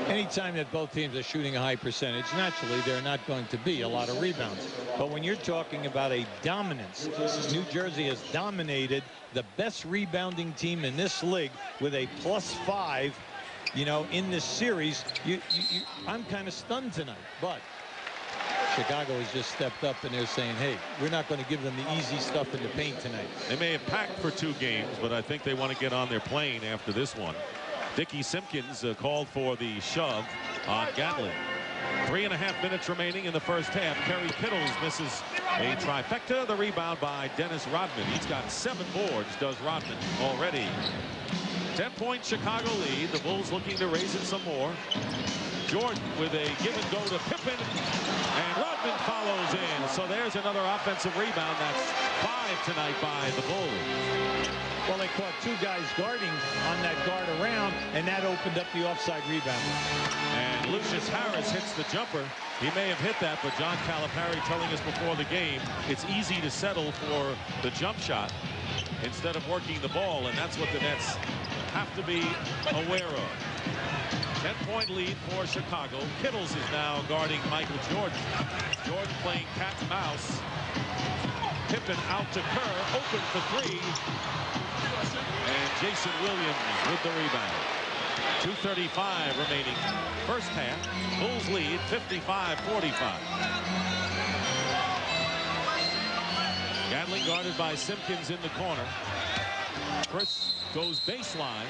Anytime that both teams are shooting a high percentage, naturally they're not going to be a lot of rebounds. But when you're talking about a dominance, New Jersey has dominated the best rebounding team in this league with a +5, in this series. I'm kind of stunned tonight, but Chicago has just stepped up, and they're saying, hey, we're not going to give them the easy stuff in the paint tonight. They may have packed for 2 games, but I think they want to get on their plane after this one. Dickie Simpkins called for the shove on Gatlin. 3.5 minutes remaining in the first half. Kerry Kittles misses a trifecta. The rebound by Dennis Rodman. He's got 7 boards, does Rodman, already. 10-point Chicago lead. The Bulls looking to raise it some more. Jordan with a give and go to Pippen, and Rodman follows in. So there's another offensive rebound. That's 5 tonight by the Bulls. Well, they caught 2 guys guarding on that guard around, and that opened up the offside rebound. And Lucius Harris hits the jumper. He may have hit that, but John Calipari telling us before the game it's easy to settle for the jump shot instead of working the ball, and that's what the Nets have to be aware of. 10-point lead for Chicago. Kittles is now guarding Michael Jordan. Jordan playing cat and mouse. Pippen out to Kerr, open for 3. And Jason Williams with the rebound. 2:35 remaining first half. Bulls lead 55-45. Gatling guarded by Simpkins in the corner. Chris goes baseline.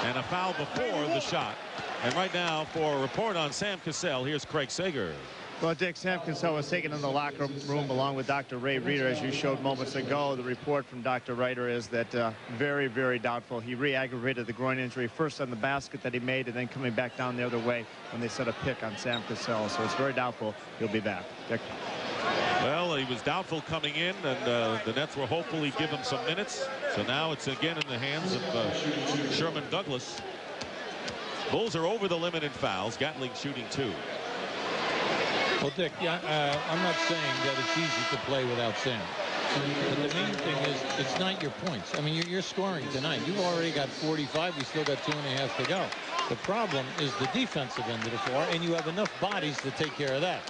And a foul before the shot. And right now, for a report on Sam Cassell, here's Craig Sager. Well, Dick, Sam Cassell was taken in the locker room along with Dr. Ray Reeder, as you showed moments ago. The report from Dr. Reiter is that very, very doubtful. He re-aggravated the groin injury first on the basket that he made and then coming back down the other way when they set a pick on Sam Cassell. So it's very doubtful he'll be back. Dick. Well, he was doubtful coming in, and the Nets will hopefully give him some minutes. So now it's again in the hands of Sherman Douglas. Bulls are over the limit in fouls. Gatling shooting 2. Well, Dick, I'm not saying that it's easy to play without Sam. But the main thing is, it's not your points. I mean, you're scoring tonight. You've already got 45. We still got 2.5 to go. The problem is the defensive end of the floor, and you have enough bodies to take care of that.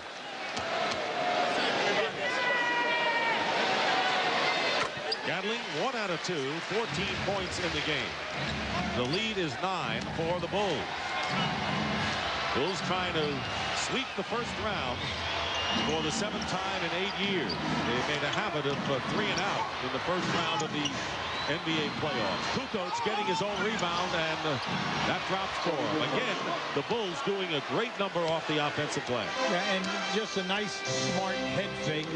Gatling 1 out of 2, 14 points in the game. The lead is 9 for the Bulls. Bulls trying to sweep the first round for the 7th time in 8 years. They made a habit of 3 and out in the first round of the NBA playoffs. Kukoc getting his own rebound, and that drops for him. Again, the Bulls doing a great number off the offensive glass. Yeah, and just a nice, smart head fake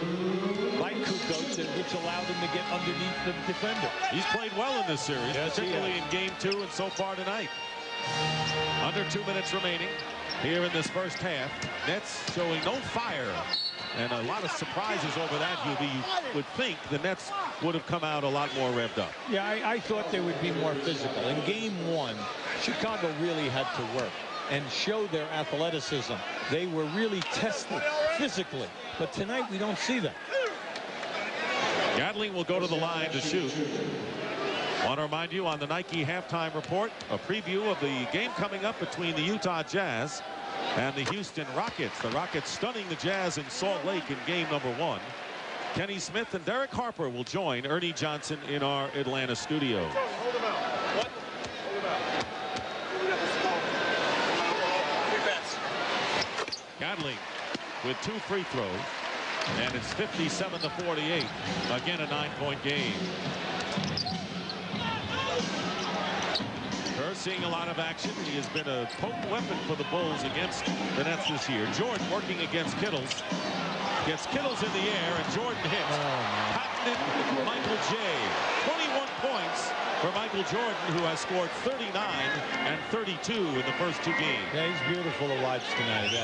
by Kukoc, which allowed him to get underneath the defender. He's played well in this series, yes, particularly in game 2 and so far tonight. Under 2 minutes remaining here in this first half. Nets showing no fire, and a lot of surprises over that, Hubie. You would think the Nets would have come out a lot more revved up. Yeah, I thought they would be more physical. In game 1, Chicago really had to work and show their athleticism. They were really tested physically, but tonight we don't see that. Gatling will go to the line to shoot. Want to remind you on the Nike halftime report, a preview of the game coming up between the Utah Jazz and the Houston Rockets. The Rockets stunning the Jazz in Salt Lake in game number 1. Kenny Smith and Derek Harper will join Ernie Johnson in our Atlanta studio. Hold him out. What? Hold him out. Gatling with 2 free throws, and it's 57-48. Again, a 9-point game. Kerr seeing a lot of action. He has been a potent weapon for the Bulls against the Nets this year. Jordan working against Kittles. Gets Kittles in the air, and Jordan hits. Patented Michael J. 21 points for Michael Jordan, who has scored 39 and 32 in the first 2 games. Yeah, he's beautiful to watch tonight.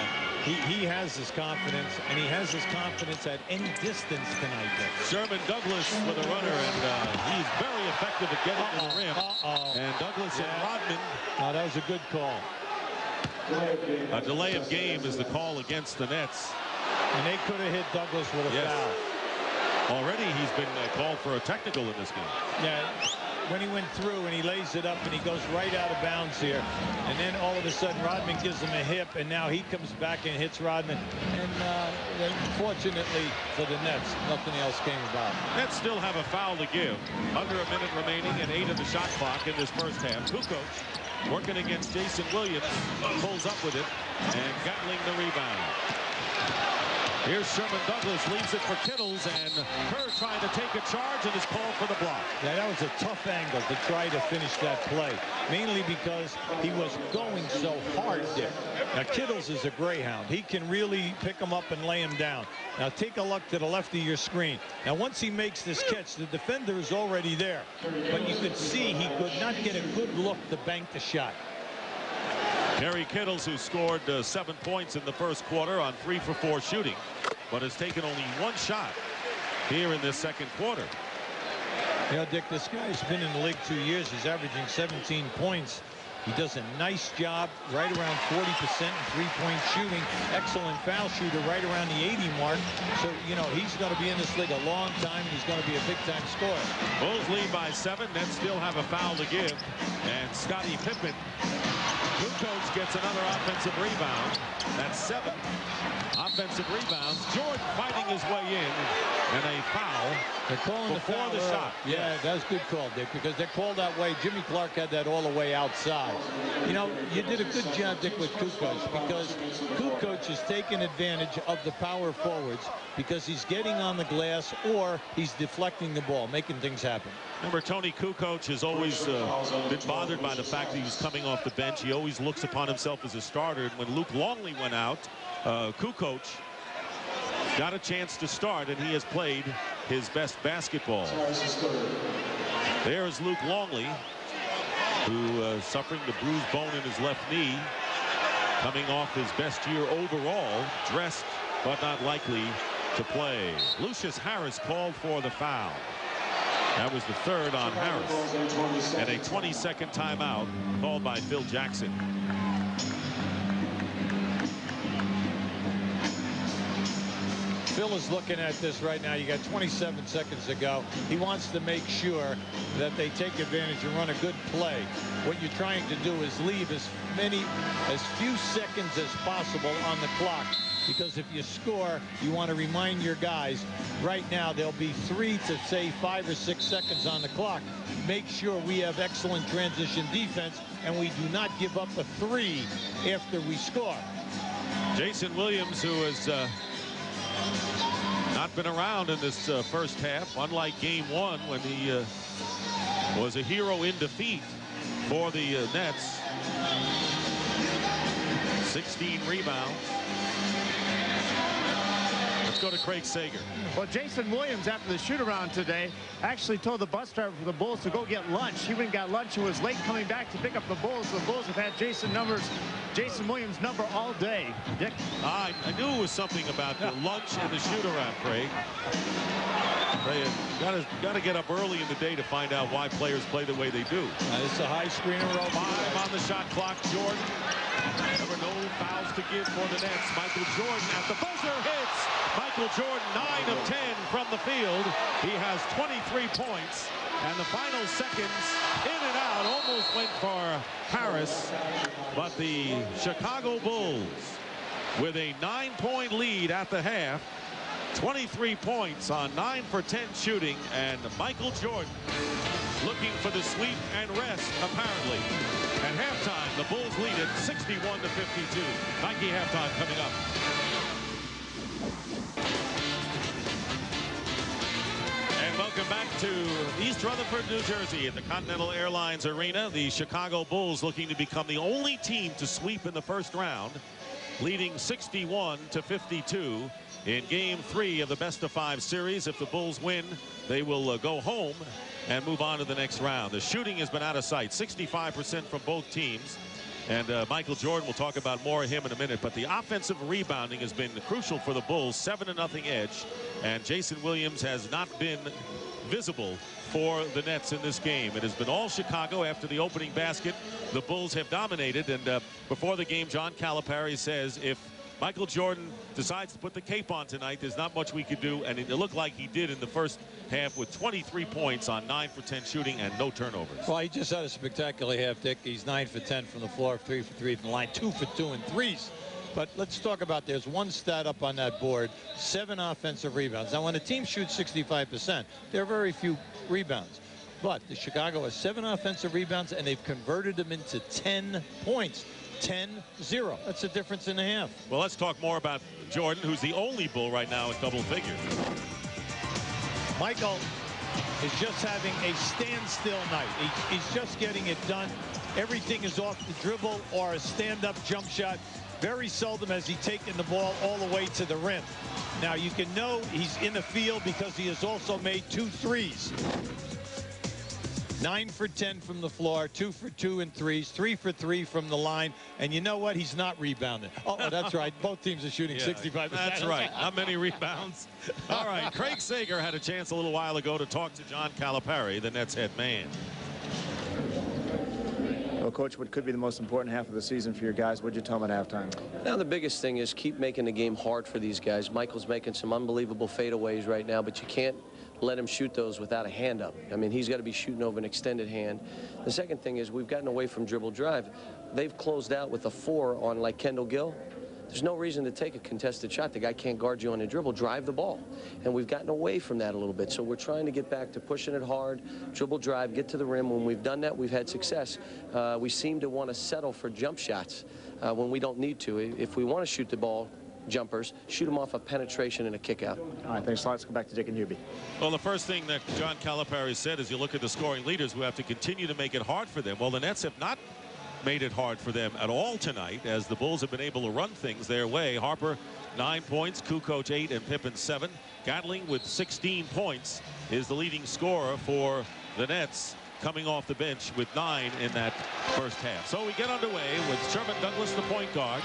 He has his confidence, and he has his confidence at any distance tonight. Sherman Douglas with a runner, and he's very effective at getting to the rim. And Douglas and Rodman. Oh, that was a good call. A delay of game is the call against the Nets. And they could have hit Douglas with a foul. Already he's been called for a technical in this game. Yeah, when he went through and he lays it up and he goes right out of bounds here. And then all of a sudden Rodman gives him a hip, and now he comes back and hits Rodman. And fortunately for the Nets, nothing else came about. Nets still have a foul to give. Under a minute remaining and 8 of the shot clock in this first half. Kukoc working against Jason Williams, pulls up with it, and Gatling the rebound. Here's Sherman Douglas, leaves it for Kittles, and Kerr trying to take a charge and is called for the block. Yeah, that was a tough angle to try to finish that play, mainly because he was going so hard there. Now, Kittles is a greyhound. He can really pick him up and lay him down. Now, take a look to the left of your screen. Now, once he makes this catch, the defender is already there. But you could see he could not get a good look to bank the shot. Harry Kittles, who scored 7 points in the first quarter on 3 for 4 shooting, but has taken only 1 shot here in this second quarter. You know, Dick, this guy's been in the league 2 years. He's averaging 17 points. He does a nice job, right around 40% in three-point shooting. Excellent foul shooter, right around the 80 mark. So, you know, he's going to be in this league a long time, and he's going to be a big-time scorer. Bulls lead by 7. Nets still have a foul to give. And Scottie Pippen, Kukoc gets another offensive rebound. That's 7 offensive rebounds. Jordan fighting his way in, and a foul. They're calling before the shot. Yeah, that's a good call, Dick, because they're called that way. Jimmy Clark had that all the way outside. You know, you did a good job, Dick, with Kukoc, because Kukoc is taking advantage of the power forwards because he's getting on the glass or he's deflecting the ball, making things happen. Remember, Tony Kukoc has always been bothered by the fact that he was coming off the bench. He always looks upon himself as a starter. And when Luke Longley went out, Kukoc got a chance to start, and he has played his best basketball. There's Luke Longley, who suffering the bruised bone in his left knee, coming off his best year overall, dressed but not likely to play. Lucius Harris called for the foul. That was the third on Harris, and a 20-second timeout called by Phil Jackson. Phil is looking at this right now. You got 27 seconds to go. He wants to make sure that they take advantage and run a good play. What you're trying to do is leave as few seconds as possible on the clock, because if you score, you want to remind your guys right now there'll be 3 to say 5 or 6 seconds on the clock. Make sure we have excellent transition defense and we do not give up a 3 after we score. Jason Williams, who has not been around in this first half, unlike game 1 when he was a hero in defeat for the Nets. 16 rebounds. Let's go to Craig Sager. Well, Jason Williams, after the shoot-around today, actually told the bus driver for the Bulls to go get lunch. He went and got lunch and was late coming back to pick up the Bulls. The Bulls have had Jason Williams' number all day. Dick? I knew it was something about the lunch and the shoot-around, Craig. They got to get up early in the day to find out why players play the way they do. It's a high screen and roll. 5 on the shot clock. Jordan. There were no fouls to give for the Nets. Michael Jordan at the buzzer hits. Michael Jordan, 9 of 10 from the field. He has 23 points. And the final seconds, in and out, almost went for Harris. But the Chicago Bulls, with a 9-point lead at the half, 23 points on 9 for 10 shooting, and Michael Jordan looking for the sweep and rest, apparently. At halftime, the Bulls lead it 61-52. Nike halftime coming up. And welcome back to East Rutherford, New Jersey, at the Continental Airlines Arena. The Chicago Bulls looking to become the only team to sweep in the first round, leading 61-52 in Game 3 of the best-of-5 series. If the Bulls win, they will go home and move on to the next round. The shooting has been out of sight, 65% from both teams. And Michael Jordan, we'll talk about more of him in a minute. But the offensive rebounding has been crucial for the Bulls, 7-0 edge. And Jason Williams has not been visible for the Nets in this game. It has been all Chicago after the opening basket. The Bulls have dominated. And before the game, John Calipari says if Michael Jordan decides to put the cape on tonight, there's not much we could do, and it looked like he did in the first half with 23 points on 9 for 10 shooting and no turnovers. Well, he just had a spectacular half, Dick. He's 9 for 10 from the floor, 3 for 3 from the line, 2 for 2 in threes. But let's talk about, there's one stat up on that board, 7 offensive rebounds. Now, when a team shoots 65%, there are very few rebounds. But the Chicago has 7 offensive rebounds, and they've converted them into 10 points. 10-0. That's the difference in a half. Well, let's talk more about Jordan, who's the only Bull right now in double figures. Michael is just having a standstill night. He's just getting it done. Everything is off the dribble or a stand-up jump shot. Very seldom has he taken the ball all the way to the rim. Now, you can know he's in the field because he has also made 2 threes. 9 for 10 from the floor, 2 for 2 in threes, 3 for 3 from the line. And you know what? He's not rebounding. Oh, that's right. Both teams are shooting 65%. That's right. Not many rebounds. All right. Craig Sager had a chance a little while ago to talk to John Calipari, the Nets head man. Well, Coach, what could be the most important half of the season for your guys? What'd you tell them at halftime? Now, the biggest thing is keep making the game hard for these guys. Michael's making some unbelievable fadeaways right now, but you can't let him shoot those without a hand up. I mean, he's got to be shooting over an extended hand. The second thing is we've gotten away from dribble drive. They've closed out with a 4 on like Kendall Gill. There's no reason to take a contested shot. The guy can't guard you on a dribble. Drive the ball. And we've gotten away from that a little bit. So we're trying to get back to pushing it hard, dribble drive, get to the rim. When we've done that, we've had success. We seem to want to settle for jump shots when we don't need to. If we want to shoot the ball, jumpers, shoot them off a penetration and a kick out. All right, thanks a lot. Let's go back to Dick and Hubie. Well, the first thing that John Calipari said is you look at the scoring leaders who have to continue to make it hard for them. Well, the Nets have not made it hard for them at all tonight, as the Bulls have been able to run things their way. Harper 9 points, Kukoc 8, and Pippen 7. Gatling with 16 points is the leading scorer for the Nets, coming off the bench with 9 in that first half. So we get underway with Sherman Douglas, the point guard.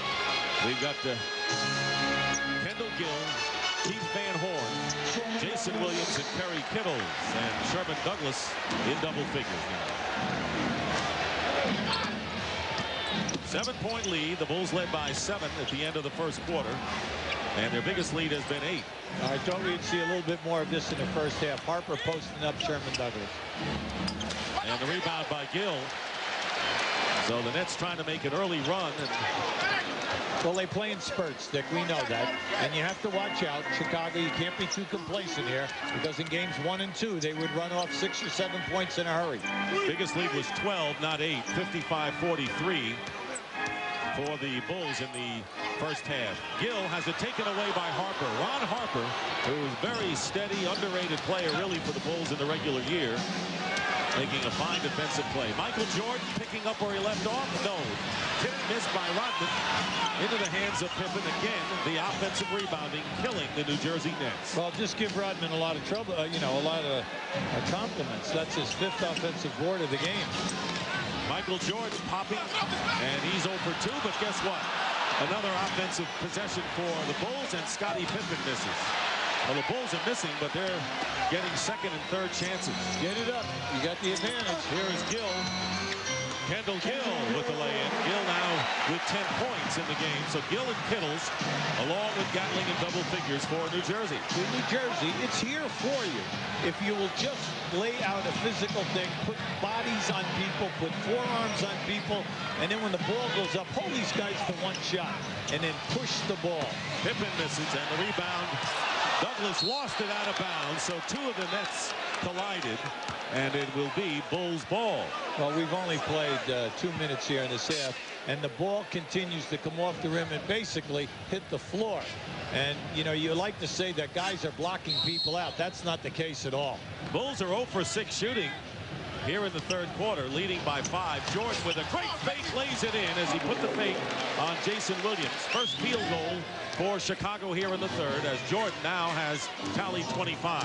We've got Kendall Gill, Keith Van Horn, Jason Williams, and Kerry Kittles, and Sherman Douglas in double figures now. 7-point lead. The Bulls led by 7 at the end of the first quarter, and their biggest lead has been 8. I thought we'd see a little bit more of this in the first half. Harper posting up Sherman Douglas. And the rebound by Gill. So the Nets trying to make an early run. Well, they play in spurts, Dick. We know that. And you have to watch out. Chicago, you can't be too complacent here, because in games 1 and 2, they would run off 6 or 7 points in a hurry. Biggest lead was 12, not 8. 55-43 for the Bulls in the first half. Gill has it taken away by Harper. Ron Harper, who is very steady, underrated player really for the Bulls in the regular year, making a fine defensive play. Michael Jordan picking up where he left off. No. Hit and miss by Rodman. Into the hands of Pippen again. The offensive rebounding killing the New Jersey Nets. Well, just give Rodman a lot of trouble, you know, a lot of compliments. That's his 5th offensive board of the game. Michael Jordan popping, and he's 0 for 2, but guess what? Another offensive possession for the Bulls, and Scottie Pippen misses. Well, the Bulls are missing, but they're getting second and third chances. Get it up. You got the advantage. Here is Gill. Kendall Gill with the lay-in. Gill now with 10 points in the game. So Gill and Kittles, along with Gatling in double figures for New Jersey. In New Jersey, it's here for you. If you will just lay out a physical thing, put bodies on people, put forearms on people, and then when the ball goes up, hold these guys to one shot, and then push the ball. Pippen misses, and the rebound. Douglas lost it out of bounds, so 2 of the Nets collided, and it will be Bulls ball. Well, we've only played 2 minutes here in this half, and the ball continues to come off the rim and basically hit the floor. And, you know, you like to say that guys are blocking people out. That's not the case at all. Bulls are 0 for 6 shooting here in the third quarter, leading by 5. Jordan with a great fake lays it in as he put the fake on Jason Williams. First field goal for Chicago here in the third, as Jordan now has tallied 25.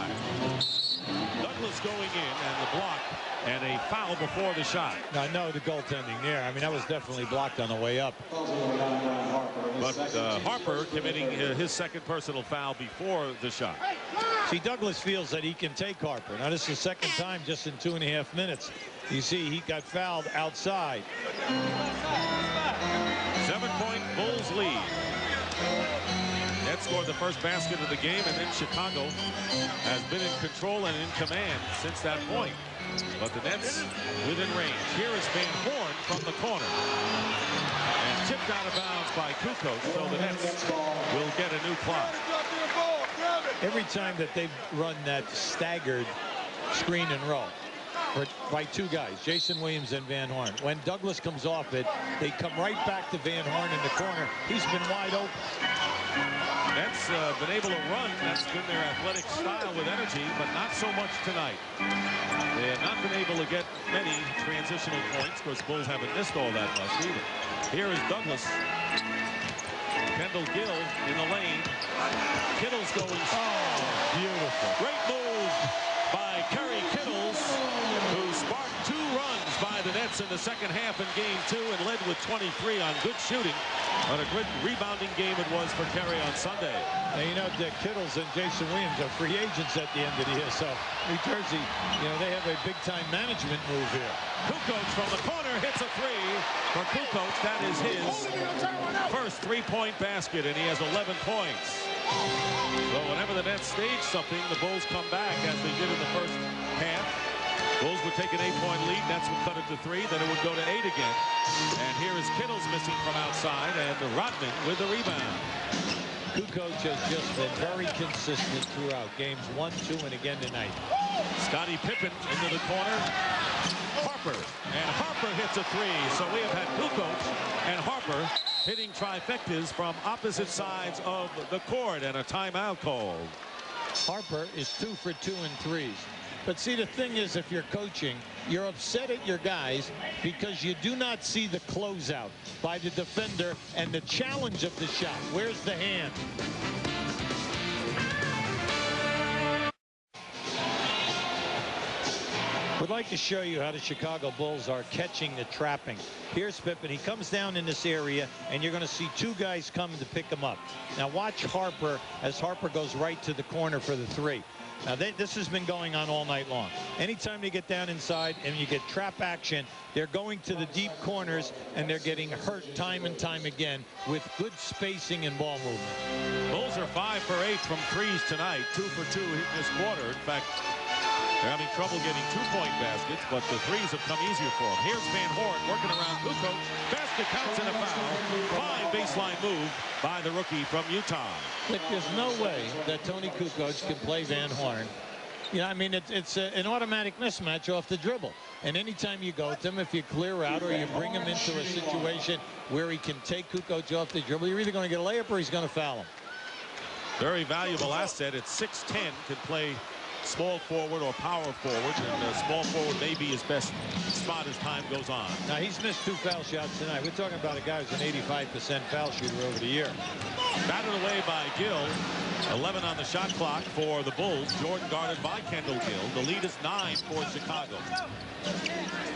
Douglas going in, and the block, and a foul before the shot. Now, no, the goaltending there. I mean, that was definitely blocked on the way up. But Harper committing his second personal foul before the shot. See, Douglas feels that he can take Harper. Now, this is the second time just in 2.5 minutes. You see, he got fouled outside. 7-point Bulls lead. Nets scored the first basket of the game, and then Chicago has been in control and in command since that point. But the Nets within range. Here is Van Horn from the corner. And tipped out of bounds by Kukoc, so the Nets will get a new clock. Every time that they've run that staggered screen and roll by 2 guys, Jason Williams and Van Horn, when Douglas comes off it, they come right back to Van Horn in the corner. He's been wide open. Nets been able to run. That's been their athletic style with energy, but not so much tonight. They have not been able to get many transitional points. Of course, Bulls haven't missed all that much either. Here is Douglas. Kendall Gill in the lane. Kittles going. Oh, beautiful. Great move by Kerry Kittles, who sparked 2 runs by the Nets in the second half in game 2 and led with 23 on good shooting. What a good rebounding game it was for Kerry on Sunday. Now, you know, Dick, Kittles and Jason Williams are free agents at the end of the year, so New Jersey, you know, they have a big-time management move here. Kukoc from the corner hits a 3 for Kukoc. That is his first 3-point basket, and he has 11 points. So whenever the Nets stage something, the Bulls come back as they did in the first half. Bulls would take an 8-point lead. Nets would cut it to 3. Then it would go to 8 again. And here is Kittles missing from outside, and Rodman with the rebound. Kukoc has just been very consistent throughout games 1, 2, and again tonight. Scottie Pippen into the corner. Harper, and Harper hits a 3. So we have had Kukoc and Harper hitting trifectas from opposite sides of the court, and a timeout called. Harper is 2 for 2 in threes. But see, the thing is, if you're coaching, you're upset at your guys because you do not see the closeout by the defender and the challenge of the shot. Where's the hand? Would like to show you how the Chicago Bulls are catching the trapping. Here's Pippen. He comes down in this area, and you're going to see two guys coming to pick him up. Now watch Harper as Harper goes right to the corner for the three. Now this has been going on all night long. Anytime they get down inside and you get trap action, they're going to the deep corners, and they're getting hurt time and time again with good spacing and ball movement. Bulls are 5 for 8 from threes tonight, 2 for 2 in this quarter. In fact, they're having trouble getting two-point baskets, but the threes have come easier for them. Here's Van Horn working around Kukoc. Basket counts and a foul. Fine baseline move by the rookie from Utah. Look, there's no way that Tony Kukoc can play Van Horn. Yeah, I mean, it's an automatic mismatch off the dribble. And anytime you go with him, if you clear out or you bring him into a situation where he can take Kukoc off the dribble, you're either going to get a layup or he's going to foul him. Very valuable asset at 6'10", can play small forward or power forward, and small forward may be his best spot as time goes on. Now, he's missed 2 foul shots tonight. We're talking about a guy who's an 85% foul shooter over the year. Batted away by Gill. 11 on the shot clock for the Bulls. Jordan guarded by Kendall Gill. The lead is 9 for Chicago.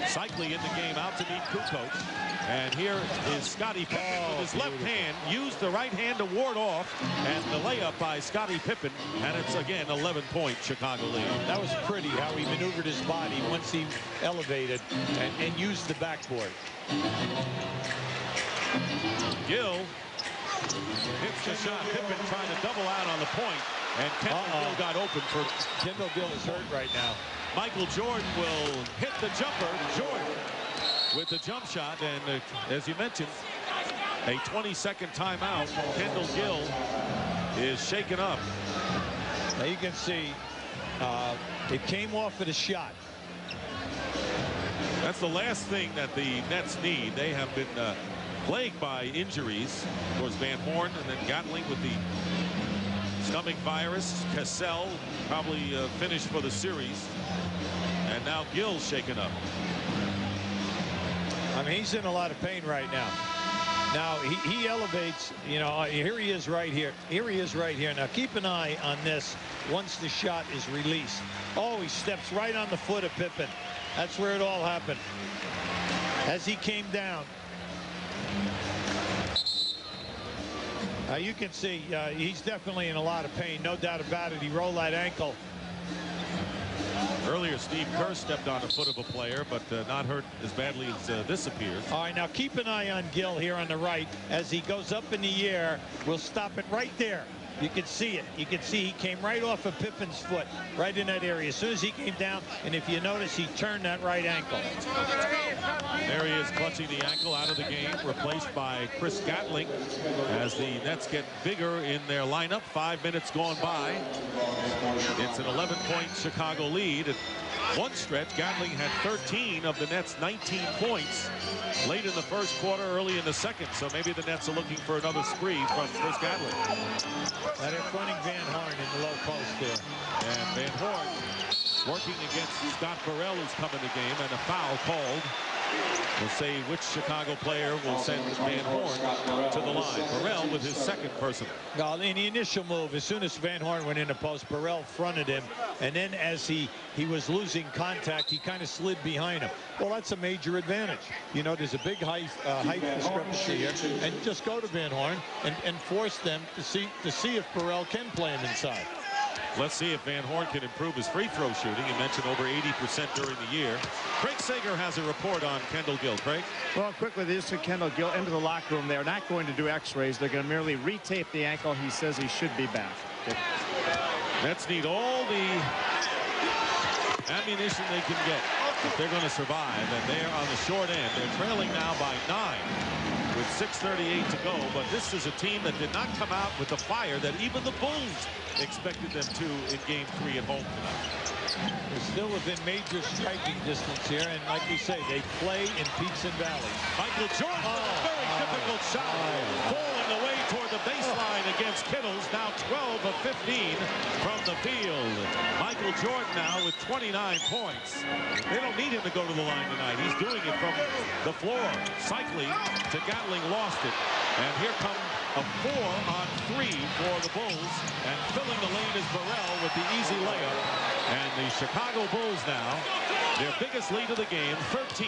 Cycling in the game out to meet Kukoc. And here is Scottie Pippen with his left hand. Used the right hand to ward off. And the layup by Scottie Pippen. And it's, again, 11-point Chicago lead. That was pretty how he maneuvered his body once he elevated and used the backboard. Gill hits the shot. Pippen trying to double out on the point. And Kendall Gill got open for... Kendall Gill is hurt right now. Michael Jordan will hit the jumper. Jordan with the jump shot, and as you mentioned, a 20-second timeout. Kendall Gill is shaken up. Now you can see it came off of the shot. That's the last thing that the Nets need. They have been plagued by injuries. Of course, Van Horn and then Gatling with the stomach virus. Cassell probably finished for the series. And now Gill's shaken up. I mean, he's in a lot of pain right now. Now, he elevates, you know, here he is right here. Here he is right here. Now, keep an eye on this once the shot is released. Oh, he steps right on the foot of Pippen. That's where it all happened. As he came down. You can see he's definitely in a lot of pain. No doubt about it. He rolled that ankle. Earlier, Steve Kerr stepped on the foot of a player, but not hurt as badly as this appears. All right, now keep an eye on Gill here on the right. As he goes up in the air, we'll stop it right there. You can see it. You can see he came right off of Pippen's foot, right in that area. As soon as he came down, and if you notice, he turned that right ankle. There he is, clutching the ankle, out of the game, replaced by Chris Gatling as the Nets get bigger in their lineup. 5 minutes gone by. It's an 11-point Chicago lead. At one stretch, Gatling had 13 of the Nets' 19 points late in the first quarter, early in the second. So maybe the Nets are looking for another spree from Chris Gatling. Now they're fronting Van Horn in the low post there. And Van Horn working against Scott Burrell, who's come in the game, and a foul called. We'll say which Chicago player will send Van Horn to the line. Burrell with his second personal. Well, in the initial move, as soon as Van Horn went in the post, Burrell fronted him, and then as he was losing contact, he kind of slid behind him. Well, that's a major advantage. You know, there's a big height discrepancy here, and just go to Van Horn and force them to see if Burrell can play him inside. Let's see if Van Horn can improve his free throw shooting. He mentioned over 80% during the year. Craig Sager has a report on Kendall Gill. Craig? Well, quickly, they just took Kendall Gill into the locker room. They're not going to do x-rays. They're going to merely retape the ankle. He says he should be back. Nets need all the ammunition they can get if they're going to survive. And they're on the short end. They're trailing now by 9. With 6:38 to go, but this is a team that did not come out with the fire that even the Bulls expected them to in Game 3 at home tonight. They're still within major striking distance here, and like you say, they play in peaks and valleys. Michael Jordan with a very difficult shot, falling away toward the baseline against Kittles. Now 12 of 15 from the field. Michael Jordan now with 29 points. They don't need him to go to the line tonight. He's doing it from the floor. Cycling to Gatling, lost it. And here comes a 4-on-3 for the Bulls. And filling the lane is Burrell with the easy layup. And the Chicago Bulls now, their biggest lead of the game, 13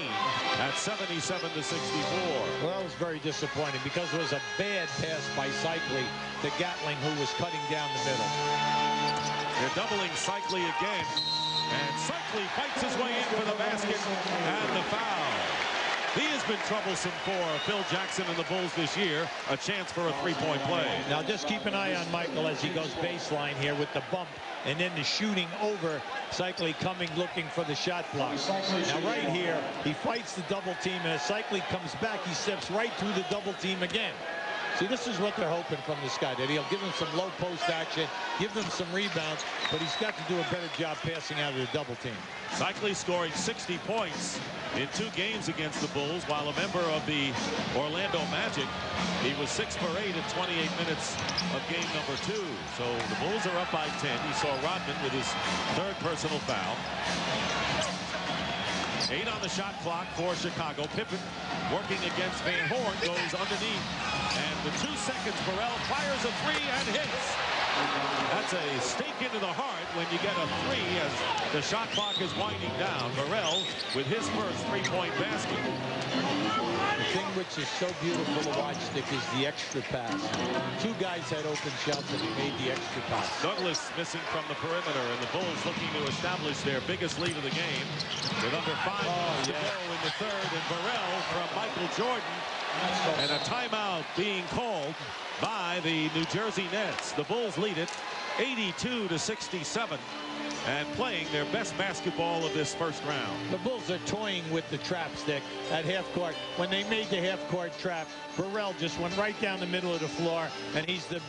at 77 to 64. Well, that was very disappointing because it was a bad pass by Cycli to Gatling, who was cutting down the middle. They're doubling Cycli again. And Cycli fights his way in for the basket and the foul. He has been troublesome for Phil Jackson and the Bulls this year. A chance for a three-point play. Now just keep an eye on Michael as he goes baseline here with the bump and then the shooting over. Cycli coming looking for the shot block. Now right here, he fights the double team, and as Cycli comes back, he steps right through the double team again. See, this is what they're hoping from this guy, that he'll give them some low post action, give them some rebounds, but he's got to do a better job passing out of the double team. Cycli scoring 60 points in 2 games against the Bulls, while a member of the Orlando Magic. He was 6 for 8 in 28 minutes of game number 2. So the Bulls are up by 10. You saw Rodman with his 3rd personal foul. 8 on the shot clock for Chicago. Pippen working against Van Horn, goes underneath. And with 2 seconds, Burrell fires a 3 and hits. That's a stake into the heart when you get a 3 as the shot clock is winding down. Burrell with his first 3-point basket. The thing which is so beautiful to watch, Dick, is the extra pass. 2 guys had open shots and he made the extra pass. Douglas missing from the perimeter, and the Bulls looking to establish their biggest lead of the game with under 5 minutes to go in the 3rd. And Burrell from Michael Jordan. And a timeout being called by the New Jersey Nets. The Bulls lead it 82 to 67 and playing their best basketball of this first round. The Bulls are toying with the trap, Stick, at half court. When they made the half court trap, Burrell just went right down the middle of the floor, and he's the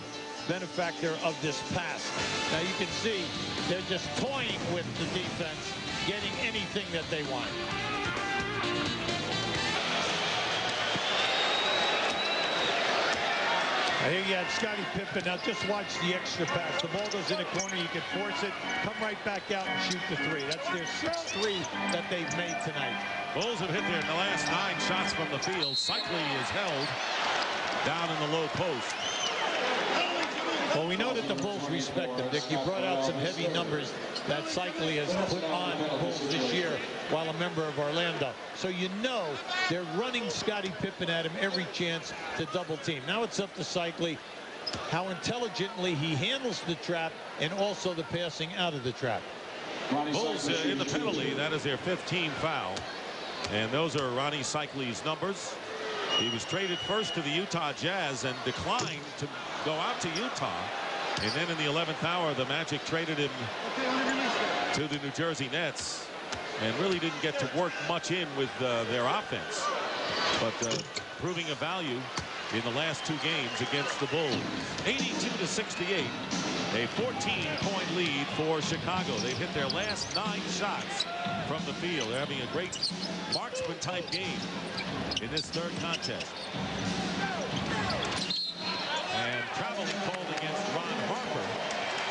benefactor of this pass. Now you can see they're just toying with the defense, getting anything that they want. Here you have Scottie Pippen. Now just watch the extra pass. The ball goes in a corner. You can force it, come right back out and shoot the 3. That's their 6th 3 that they've made tonight. Bulls have hit there in the last 9 shots from the field. Cycli is held down in the low post. Well, we know that the Bulls respect them, Dick. You brought out some heavy numbers that Cycli has put on the Bulls this year while a member of Orlando. So you know they're running Scottie Pippen at him every chance to double team. Now it's up to Cycli, how intelligently he handles the trap and also the passing out of the trap. Bulls in the penalty. That is their 5th team foul. And those are Ronnie Cycli's numbers. He was traded first to the Utah Jazz and declined to go out to Utah. And then in the 11th hour, the Magic traded him to the New Jersey Nets and really didn't get to work much in with their offense. But proving a value in the last 2 games against the Bulls. 82 to 68. A 14-point lead for Chicago. They've hit their last 9 shots from the field. They're having a great marksman-type game in this 3rd contest. And traveling called against Ron Harper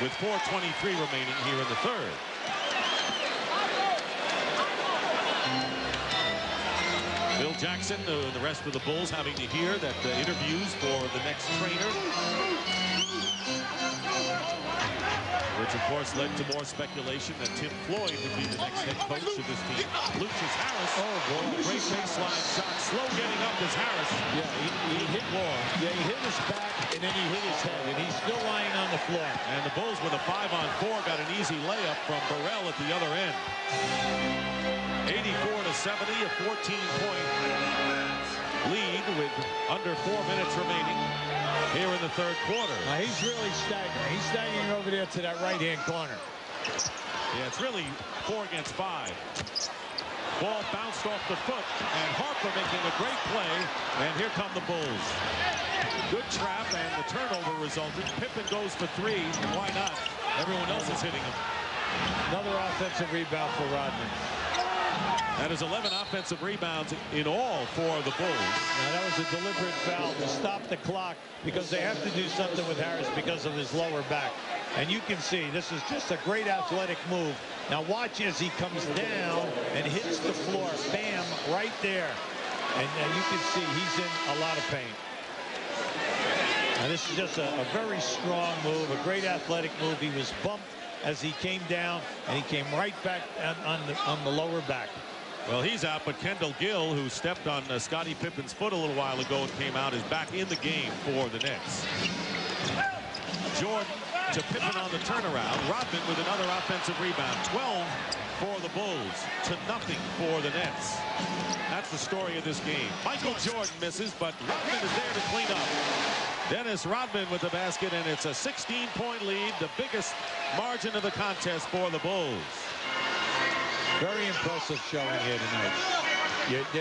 with 4:23 remaining here in the 3rd. Phil Jackson, the rest of the Bulls having to hear that the interviews for the next trainer, which of course led to more speculation that Tim Floyd would be the next head coach of this team. Lucius Harris, great baseline shot, slow getting up as Harris. Yeah, he hit Law. Yeah, he hit his back and then he hit his head, and he's still lying on the floor. And the Bulls with a 5-on-4 got an easy layup from Burrell at the other end. 84 to 70, a 14-point lead with under 4 minutes remaining here in the 3rd quarter. Now he's really staggering. He's staggering over there to that right-hand corner. Yeah, it's really 4 against 5. Ball bounced off the foot, and Harper making a great play, and here come the Bulls. Good trap, and the turnover resulted. Pippen goes for 3. Why not? Everyone else is hitting him. Another offensive rebound for Rodman. That is 11 offensive rebounds in all for the Bulls. Now, that was a deliberate foul to stop the clock because they have to do something with Harris because of his lower back. And you can see this is just a great athletic move. Now watch as he comes down and hits the floor. Bam, right there. And you can see he's in a lot of pain. Now this is just a very strong move, a great athletic move. He was bumped as he came down, and he came right back on the lower back. Well, he's out, but Kendall Gill, who stepped on Scottie Pippen's foot a little while ago and came out, is back in the game for the Nets. Jordan to Pippen on the turnaround. Rodman with another offensive rebound. 12 for the Bulls to nothing for the Nets. That's the story of this game. Michael Jordan misses, but Rodman is there to clean up. Dennis Rodman with the basket, and it's a 16-point lead, the biggest margin of the contest for the Bulls. Very impressive showing here tonight.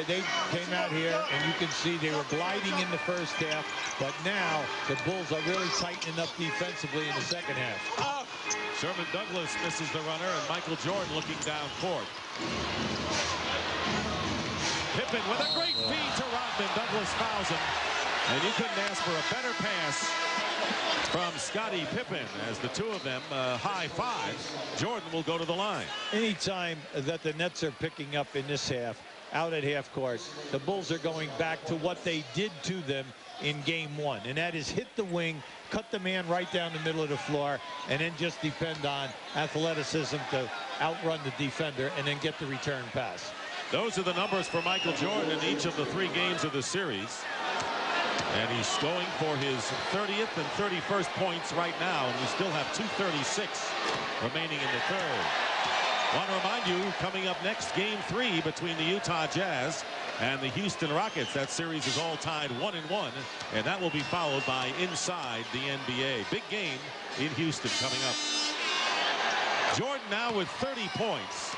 They came out here, and you can see they were gliding in the first half, but now the Bulls are really tightening up defensively in the second half. Sherman Douglas misses the runner, and Michael Jordan looking down court. Pippen with a great feed to Rodman. Douglas fouls him, and you couldn't ask for a better pass from Scottie Pippen as the two of them high fives. Jordan will go to the line. Anytime that the Nets are picking up in this half, out at half court, the Bulls are going back to what they did to them in game one, and that is hit the wing, cut the man right down the middle of the floor, and then just depend on athleticism to outrun the defender and then get the return pass. Those are the numbers for Michael Jordan in each of the 3 games of the series. And he's going for his 30th and 31st points right now, and we still have 2:36 remaining in the third. Want to remind you, coming up next, game 3 between the Utah Jazz and the Houston Rockets. That series is all tied 1-1, and that will be followed by Inside the NBA. Big game in Houston coming up. Jordan now with 30 points.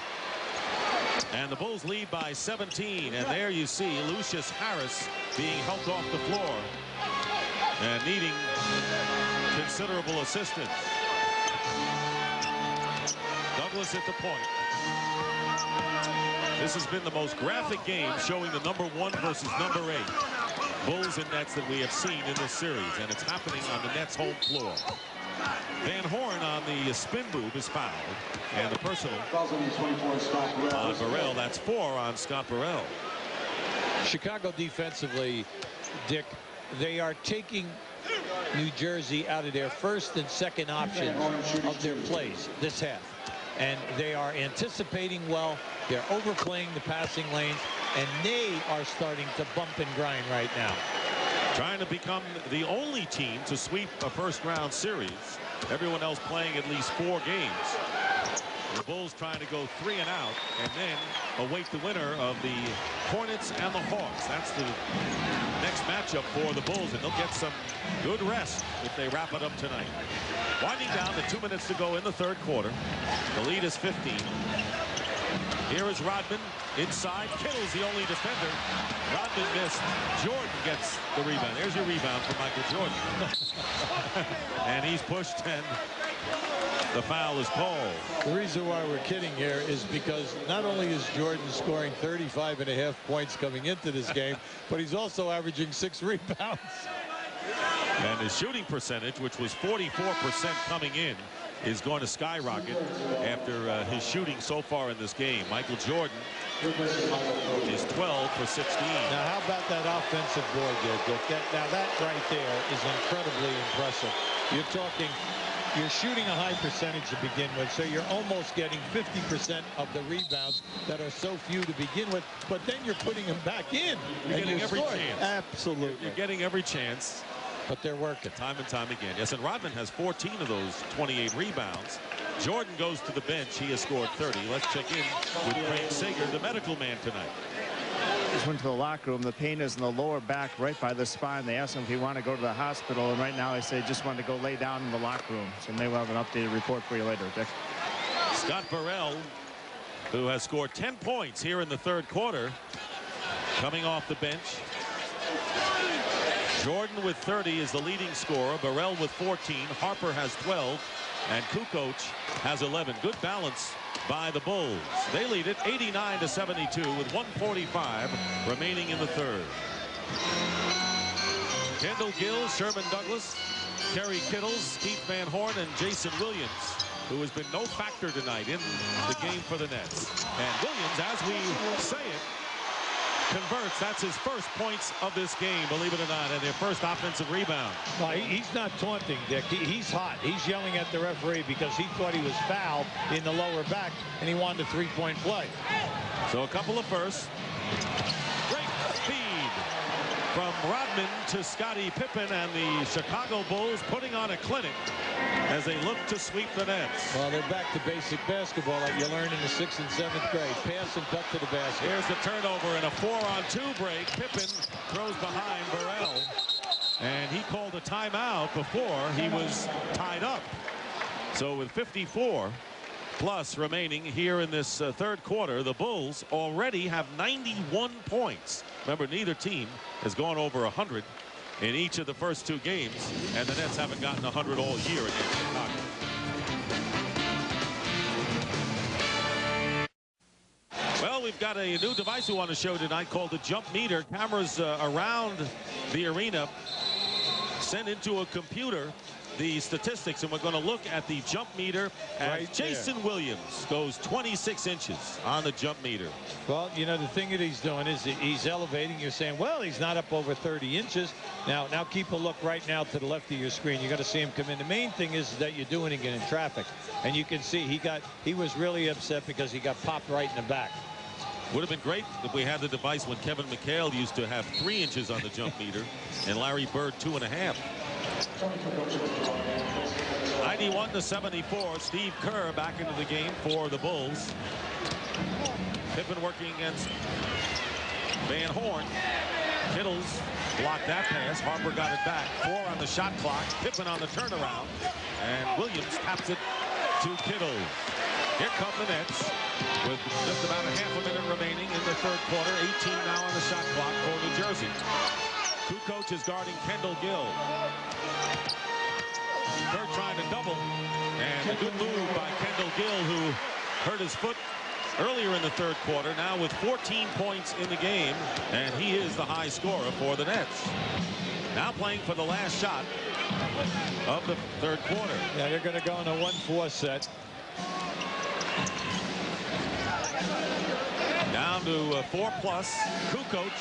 And the Bulls lead by 17. And there you see Lucius Harris being helped off the floor and needing considerable assistance. Douglas at the point. This has been the most graphic game showing the #1 versus #8 Bulls and Nets that we have seen in this series, and it's happening on the Nets' home floor. Van Horn on the spin move is fouled, and the personal on Burrell. That's 4 on Scott Burrell. Chicago defensively, Dick, they are taking New Jersey out of their first and second options of their plays this half. And they are anticipating well. They're overplaying the passing lanes, and they are starting to bump and grind right now. Trying to become the only team to sweep a first-round series. Everyone else playing at least 4 games. The Bulls trying to go 3 and out, and then await the winner of the Hornets and the Hawks. That's the next matchup for the Bulls, and they'll get some good rest if they wrap it up tonight. Winding down to 2 minutes to go in the third quarter. The lead is 15. Here is Rodman inside. Kittle's the only defender. Rodman missed. Jordan gets the rebound. There's your rebound for Michael Jordan. And he's pushed, and the foul is called. The reason why we're kidding here is because not only is Jordan scoring 35.5 points coming into this game, but he's also averaging 6 rebounds. And his shooting percentage, which was 44% coming in, is going to skyrocket after his shooting so far in this game. Michael Jordan is 12 for 16. Now, how about that offensive board there, Dick? Now, that right there is incredibly impressive. You're shooting a high percentage to begin with, so you're almost getting 50% of the rebounds that are so few to begin with, but then you're putting them back in. You're getting every chance. Absolutely. You're getting every chance. But they're working. Time and time again. Yes, and Rodman has 14 of those 28 rebounds. Jordan goes to the bench. He has scored 30. Let's check in with Craig Sager, the medical man tonight. Just went to the locker room. The pain is in the lower back right by the spine. They asked him if he wanted to go to the hospital, and right now they say just wanted to go lay down in the locker room. So maybe we'll have an updated report for you later, Dick. Scott Burrell, who has scored 10 points here in the third quarter, coming off the bench. Jordan with 30 is the leading scorer. Burrell with 14. Harper has 12. and Kukoc has 11. Good balance by the Bulls. They lead it 89-72 with 1:45 remaining in the third. Kendall Gill, Sherman Douglas, Kerry Kittles, Keith Van Horn, and Jason Williams, who has been no factor tonight in the game for the Nets. And Williams, as we say it, converts. That's his first points of this game, believe it or not, and their first offensive rebound. Well, he's not taunting, Dick. He's hot. He's yelling at the referee because he thought he was fouled in the lower back, and he wanted a three-point play. So a couple of firsts. Great speed from Rodman to Scottie Pippen, and the Chicago Bulls putting on a clinic as they look to sweep the Nets. Well, they're back to basic basketball like you learned in the 6th and 7th grade. Pass and cut to the basket. Here's the turnover and a 4-on-2 break. Pippen throws behind Burrell, and he called a timeout before he was tied up. So with 54 plus remaining here in this third quarter, the Bulls already have 91 points. Remember, neither team has gone over 100 in each of the first two games, and the Nets haven't gotten 100 all year against Chicago. Well, we've got a new device we want to show tonight called the jump meter. Cameras around the arena send into a computer the statistics, and we're going to look at the jump meter. Right, Jason Williams goes 26 inches on the jump meter. Well, you know, the thing that he's doing is he's elevating. You're saying, well, he's not up over 30 inches. Now keep a look right now to the left of your screen. You're going to see him come in. The main thing is that you're doing it in traffic, and you can see he was really upset because he got popped right in the back. Would have been great if we had the device when Kevin McHale used to have 3 inches on the jump meter and Larry Bird 2.5. 91-74. Steve Kerr back into the game for the Bulls. Pippen working against Van Horn. Kittles blocked that pass. Harper got it back. 4 on the shot clock. Pippen on the turnaround. And Williams taps it to Kittles. Here come the Nets with just about a half a minute remaining in the third quarter. 18 now on the shot clock for New Jersey. Kukoc is guarding Kendall Gill. Kerr trying to double, and a good move by Kendall Gill, who hurt his foot earlier in the third quarter. Now with 14 points in the game, and he is the high scorer for the Nets. Now playing for the last shot of the third quarter. Yeah, they're going to go in a 1-4 set. Down to 4+. Kukoc.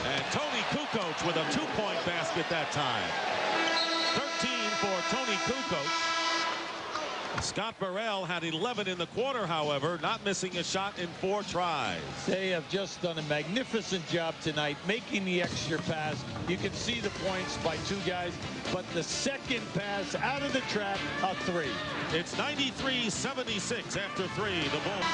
And Tony Kukoc with a 2-point basket that time. 13 for Tony Kukoc. Scott Burrell had 11 in the quarter, however, not missing a shot in 4 tries. They have just done a magnificent job tonight making the extra pass. You can see the points by 2 guys, but the second pass out of the trap, a 3. It's 93-76 after 3. The Bulls.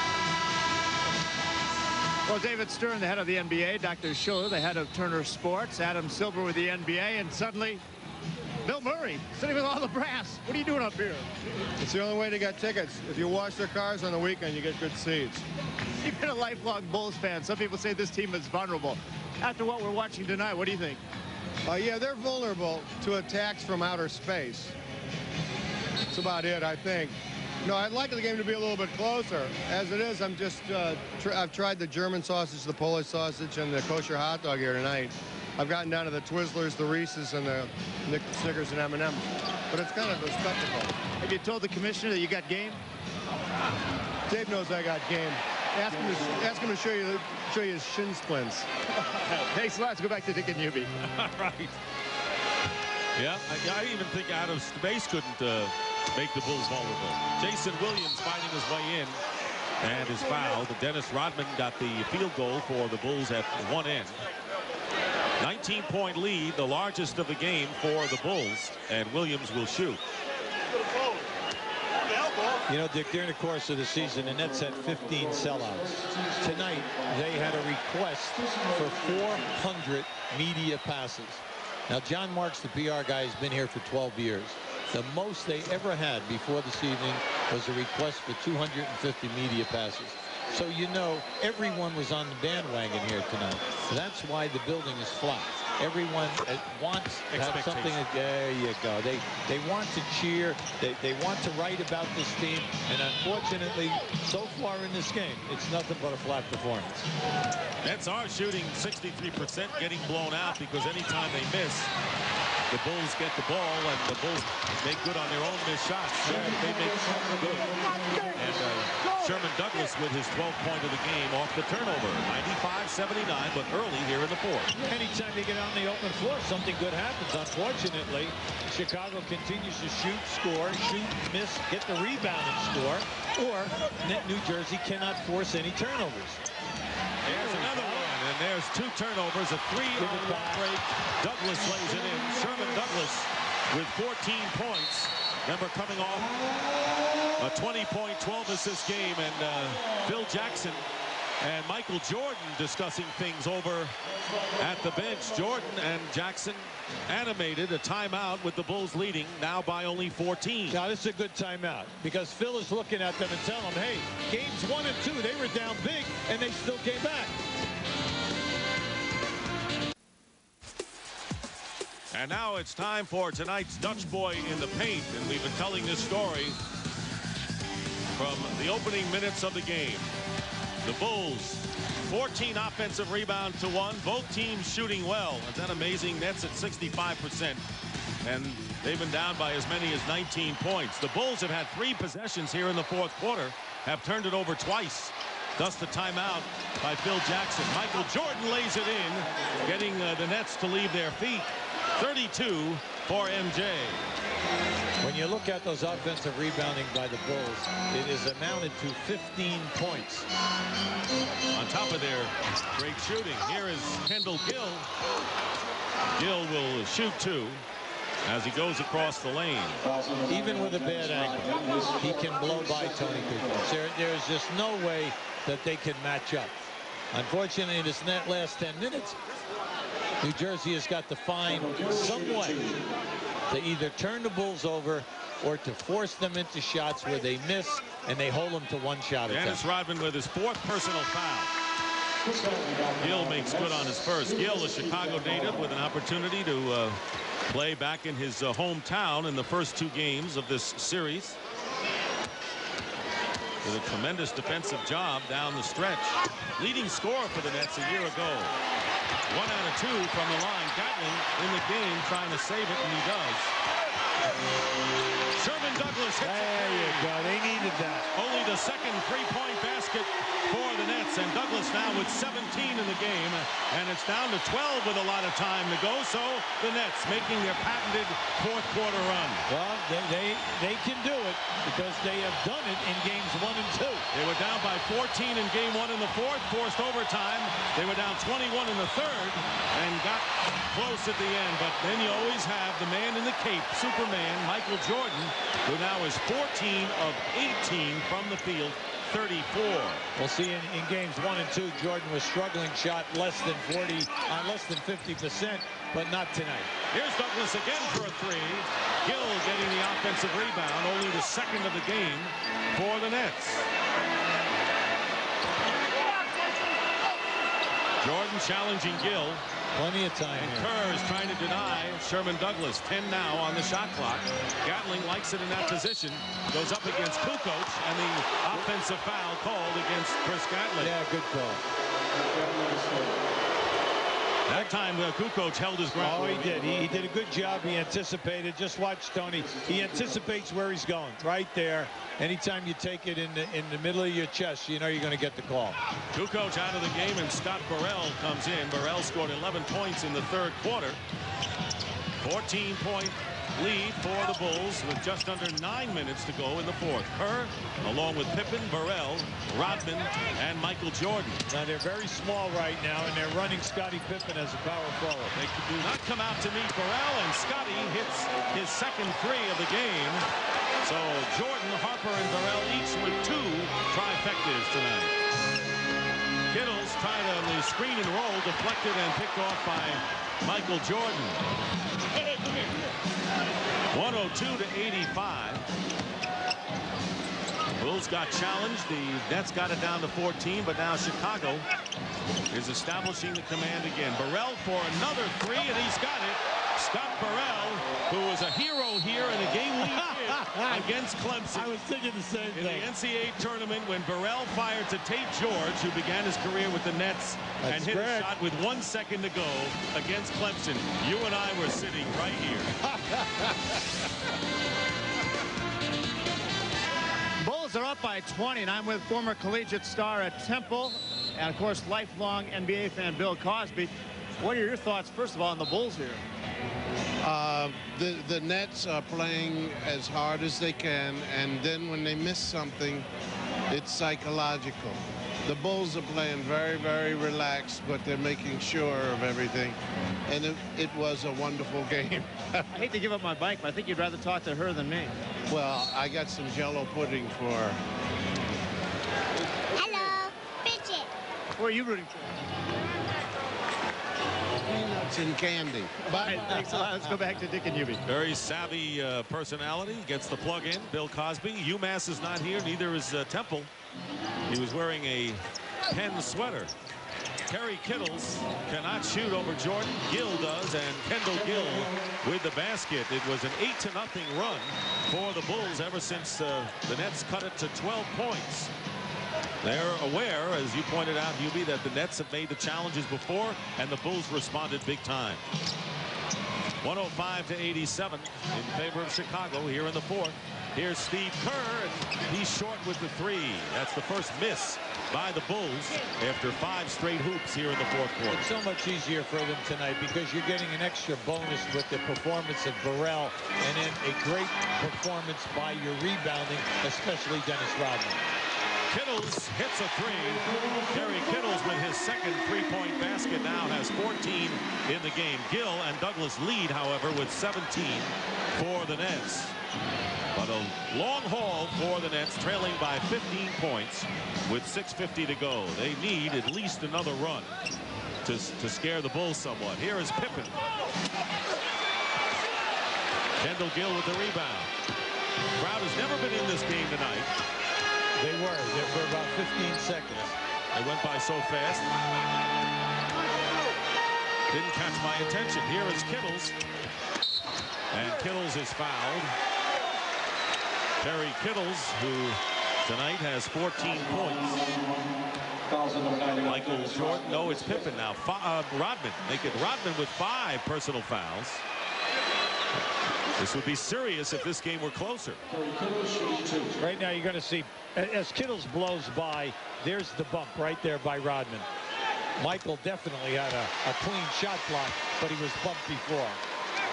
Well, David Stern, the head of the NBA, Dr. Schiller, the head of Turner Sports, Adam Silver with the NBA, and suddenly Bill Murray sitting with all the brass. What are you doing up here? It's the only way to get tickets. If you wash their cars on the weekend, you get good seats. You've been a lifelong Bulls fan. Some people say this team is vulnerable. After what we're watching tonight, what do you think? Yeah, they're vulnerable to attacks from outer space. That's about it, I think. No, I'd like the game to be a little bit closer. As it is, I'm just, I've tried the German sausage, the Polish sausage, and the kosher hot dog here tonight. I've gotten down to the Twizzlers, the Reese's, and the Snickers and M&M's. But it's kind of a spectacle. Have you told the commissioner that you got game? Dave knows I got game. Ask him to show you his shin splints. Thanks a lot. Let's go back to Dick and Newby. Right. Yeah, I even think out of space couldn't make the Bulls vulnerable. Jason Williams fighting his way in and is fouled. Dennis Rodman got the field goal for the Bulls at one end. 19-point lead, the largest of the game for the Bulls, and Williams will shoot. You know, Dick, during the course of the season, the Nets had 15 sellouts. Tonight, they had a request for 400 media passes. Now, John Marks, the PR guy, has been here for 12 years. The most they ever had before this evening was a request for 250 media passes. So, you know, everyone was on the bandwagon here tonight. So that's why the building is flat. everyone wants to have something. There you go. They want to cheer. They want to write about this team. And unfortunately, so far in this game, it's nothing but a flat performance. Nets are shooting 63%, getting blown out because anytime they miss, the Bulls get the ball, and the Bulls make good on their own missed shots. So they make good. And Sherman Douglas with his 12th point of the game off the turnover. 95-79, but early here in the fourth. Anytime they get on the open floor, something good happens. Unfortunately, Chicago continues to shoot, score, shoot, miss, get the rebound and score, or New Jersey cannot force any turnovers. There's another one, and there's 2 turnovers, a 3-on-1 break. Douglas lays it in. Sherman Douglas with 14 points. Remember, coming off a 20-point, 12-assist game, and Phil Jackson and Michael Jordan discussing things over at the bench. Jordan and Jackson animated a timeout with the Bulls leading now by only 14. Now, this is a good timeout because Phil is looking at them and telling them, hey, games 1 and 2, they were down big, and they still came back. And now it's time for tonight's Dutch Boy in the Paint, and we've been telling this story from the opening minutes of the game. The Bulls, 14 offensive rebounds to 1. Both teams shooting well. Isn't that amazing? Nets at 65%. And they've been down by as many as 19 points. The Bulls have had 3 possessions here in the fourth quarter, have turned it over twice. Thus the timeout by Phil Jackson. Michael Jordan lays it in, getting the Nets to leave their feet. 32 for MJ. When you look at those offensive rebounding by the Bulls, it is amounted to 15 points. On top of their great shooting, here is Kendall Gill. Gill will shoot 2 as he goes across the lane. Even with a bad angle, he can blow by Tony Kukoc. There's just no way that they can match up. Unfortunately, in this last 10 minutes, New Jersey has got to find some way to either turn the Bulls over or to force them into shots where they miss and they hold them to 1 shot at Dennis Rodman with his 4th personal foul. Gill makes good on his first. Gill, a Chicago native, with an opportunity to play back in his hometown in the first 2 games of this series. With a tremendous defensive job down the stretch. Leading scorer for the Nets a year ago. 1 out of 2 from the line. Gatling in the game trying to save it, and he does. Sherman Douglas hits it. There you go. They needed that. Only the second 3-point basket for the Nets, and Douglas now with 17 in the game, and it's down to 12 with a lot of time to go. So the Nets making their patented fourth quarter run. Well, they can do it because they have done it in games 1 and 2. They were down by 14 in game 1 in the fourth, forced overtime. They were down 21 in the third and got close at the end. But then you always have the man in the cape, Superman, Michael Jordan, who now is 14 of 18 from the field, 34. We'll see in games 1 and 2, Jordan was struggling, shot less than 50%, but not tonight. Here's Douglas again for a 3. Gill getting the offensive rebound, only the 2nd of the game for the Nets. Jordan challenging Gill. Plenty of time. And Kerr is trying to deny Sherman Douglas. 10 now on the shot clock. Gatling likes it in that position. Goes up against Kukoc, and the offensive foul called against Chris Gatling. Yeah, good call. That time Kukoc held his ground. Oh, he did. He did a good job. He anticipated. Just watch Tony. He anticipates where he's going. Right there. Anytime you take it in the middle of your chest, you know you're going to get the call. Kukoc out of the game, and Scott Burrell comes in. Burrell scored 11 points in the third quarter. 14-point lead for the Bulls with just under 9 minutes to go in the fourth. Kerr, along with Pippen, Burrell, Rodman, and Michael Jordan. Now they're very small right now, and they're running Scottie Pippen as a power forward. They do not come out to meet Burrell, and Scottie hits his second 3 of the game. So Jordan, Harper, and Burrell each with 2 trifectas tonight. Kittles tried on the screen and roll, deflected and picked off by Michael Jordan. 102-85. Bulls got challenged. The Nets got it down to 14, but now Chicago is establishing the command again. Burrell for another three, and he's got it. Scott Burrell, who was a hero here in a game lead against Clemson. I was thinking the same thing. In the NCAA tournament, when Burrell fired to Tate George, who began his career with the Nets, and hit a shot with 1 second to go against Clemson. You and I were sitting right here. Bulls are up by 20, and I'm with former collegiate star at Temple, and of course, lifelong NBA fan Bill Cosby. What are your thoughts, first of all, on the Bulls here? The Nets are playing as hard as they can, and then when they miss something, it's psychological. The Bulls are playing very, very relaxed, but they're making sure of everything. And it was a wonderful game. I hate to give up my bike, but I think you'd rather talk to her than me. Well, I got some Jell-O pudding for her. Hello, Bridget. Who are you rooting for? Peanuts and candy. Bye. Thanks a lot. Let's go back to Dick and Hubie. Very savvy personality. Gets the plug in. Bill Cosby. UMass is not here. Neither is Temple. He was wearing a Penn sweater. Terry Kittles cannot shoot over Jordan. Gill does, and Kendall Gill with the basket. It was an 8-0 run for the Bulls ever since the Nets cut it to 12 points. They're aware, as you pointed out, Hubie, that the Nets have made the challenges before, and the Bulls responded big time. 105-87 in favor of Chicago here in the fourth. Here's Steve Kerr, and he's short with the three. That's the first miss by the Bulls after 5 straight hoops here in the fourth quarter. It's so much easier for them tonight because you're getting an extra bonus with the performance of Burrell and then a great performance by your rebounding, especially Dennis Rodman. Kittles hits a three. Terry Kittles with his second three-point basket now has 14 in the game. Gill and Douglas lead, however, with 17 for the Nets. But a long haul for the Nets, trailing by 15 points with 6:50 to go. They need at least another run to scare the Bulls somewhat. Here is Pippen. Kendall Gill with the rebound. Crowd has never been in this game tonight. They were there for about 15 seconds. They went by so fast. Didn't catch my attention. Here is Kittles. And Kittles is fouled. Terry Kittles, who tonight has 14 points. Michael Jordan. No, it's Pippen now. Rodman. Make it Rodman with 5 personal fouls. This would be serious if this game were closer. Right now, you're going to see, as Kittles blows by, there's the bump right there by Rodman. Michael definitely had a clean shot block, but he was bumped before.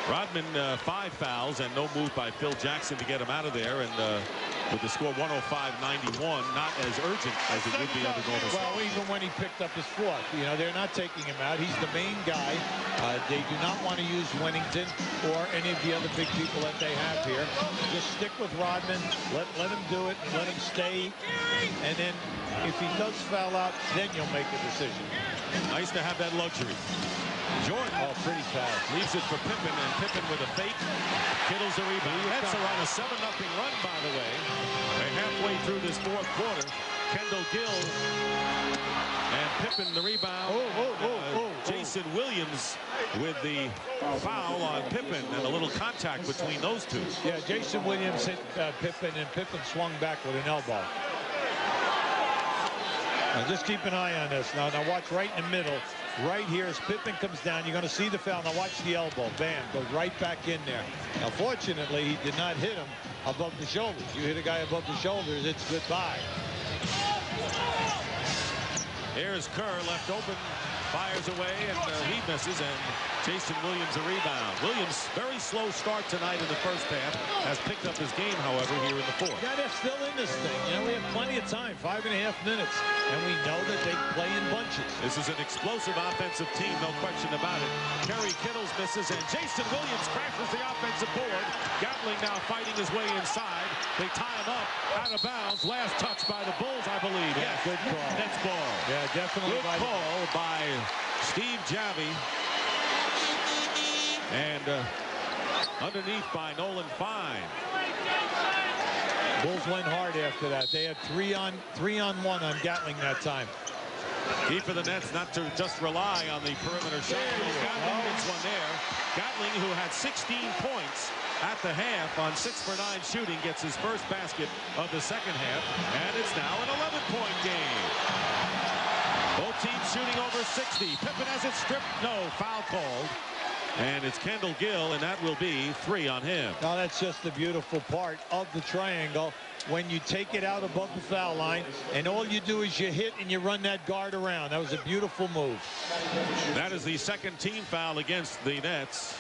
Rodman, 5 fouls and no move by Phil Jackson to get him out of there. And with the score 105-91, not as urgent as it would be under normal. Well, even when he picked up his fourth, you know, they're not taking him out. He's the main guy. They do not want to use Wennington or any of the other big people that they have here. Just stick with Rodman. Let him do it. Let him stay. And then if he does foul out, then you'll make a decision. Nice to have that luxury. Jordan, pretty fast, leaves it for Pippen, and Pippen with a fake. Kittles a rebound. Nets are on a 7-0 run, by the way. They're halfway through this fourth quarter. Kendall Gill and Pippen the rebound. Jason Williams with the foul on Pippen, and a little contact between those two. Yeah, Jason Williams hit Pippen, and Pippen swung back with an elbow. Now just keep an eye on this. Now watch right in the middle. Right here as Pippen comes down, you're going to see the foul. Now watch the elbow. Bam, goes right back in there. Now fortunately, he did not hit him above the shoulders. You hit a guy above the shoulders, it's goodbye. Here's Kerr left open, fires away, and he misses, and Jason Williams a rebound. Williams, very slow start tonight in the first half, has picked up his game, however, here in the fourth. Yeah, they're still in this thing. You know, we have plenty of time, 5.5 minutes, and we know that they play in bunches. This is an explosive offensive team, no question about it. Terry Kittles misses, and Jason Williams crashes the offensive board. Gatling now fighting his way inside. They tie him up, out of bounds. Last touch by the Bulls, I believe. Yeah, yes, good call. Nets ball. Yeah, definitely. Good call by Steve Javy. And underneath by Nolan Fine. Bulls went hard after that. They had 3-on-1 on Gatling that time. Key for the Nets not to just rely on the perimeter shot. Gatling gets one there. Gatling, who had 16 points at the half on 6 for 9 shooting, gets his first basket of the second half, and it's now an 11-point game. Both teams shooting over 60. Pippen has it stripped. No, foul called. And it's Kendall Gill, and that will be 3 on him. Now that's just the beautiful part of the triangle. When you take it out above the foul line, and all you do is you hit and you run that guard around. That was a beautiful move. That is the second team foul against the Nets.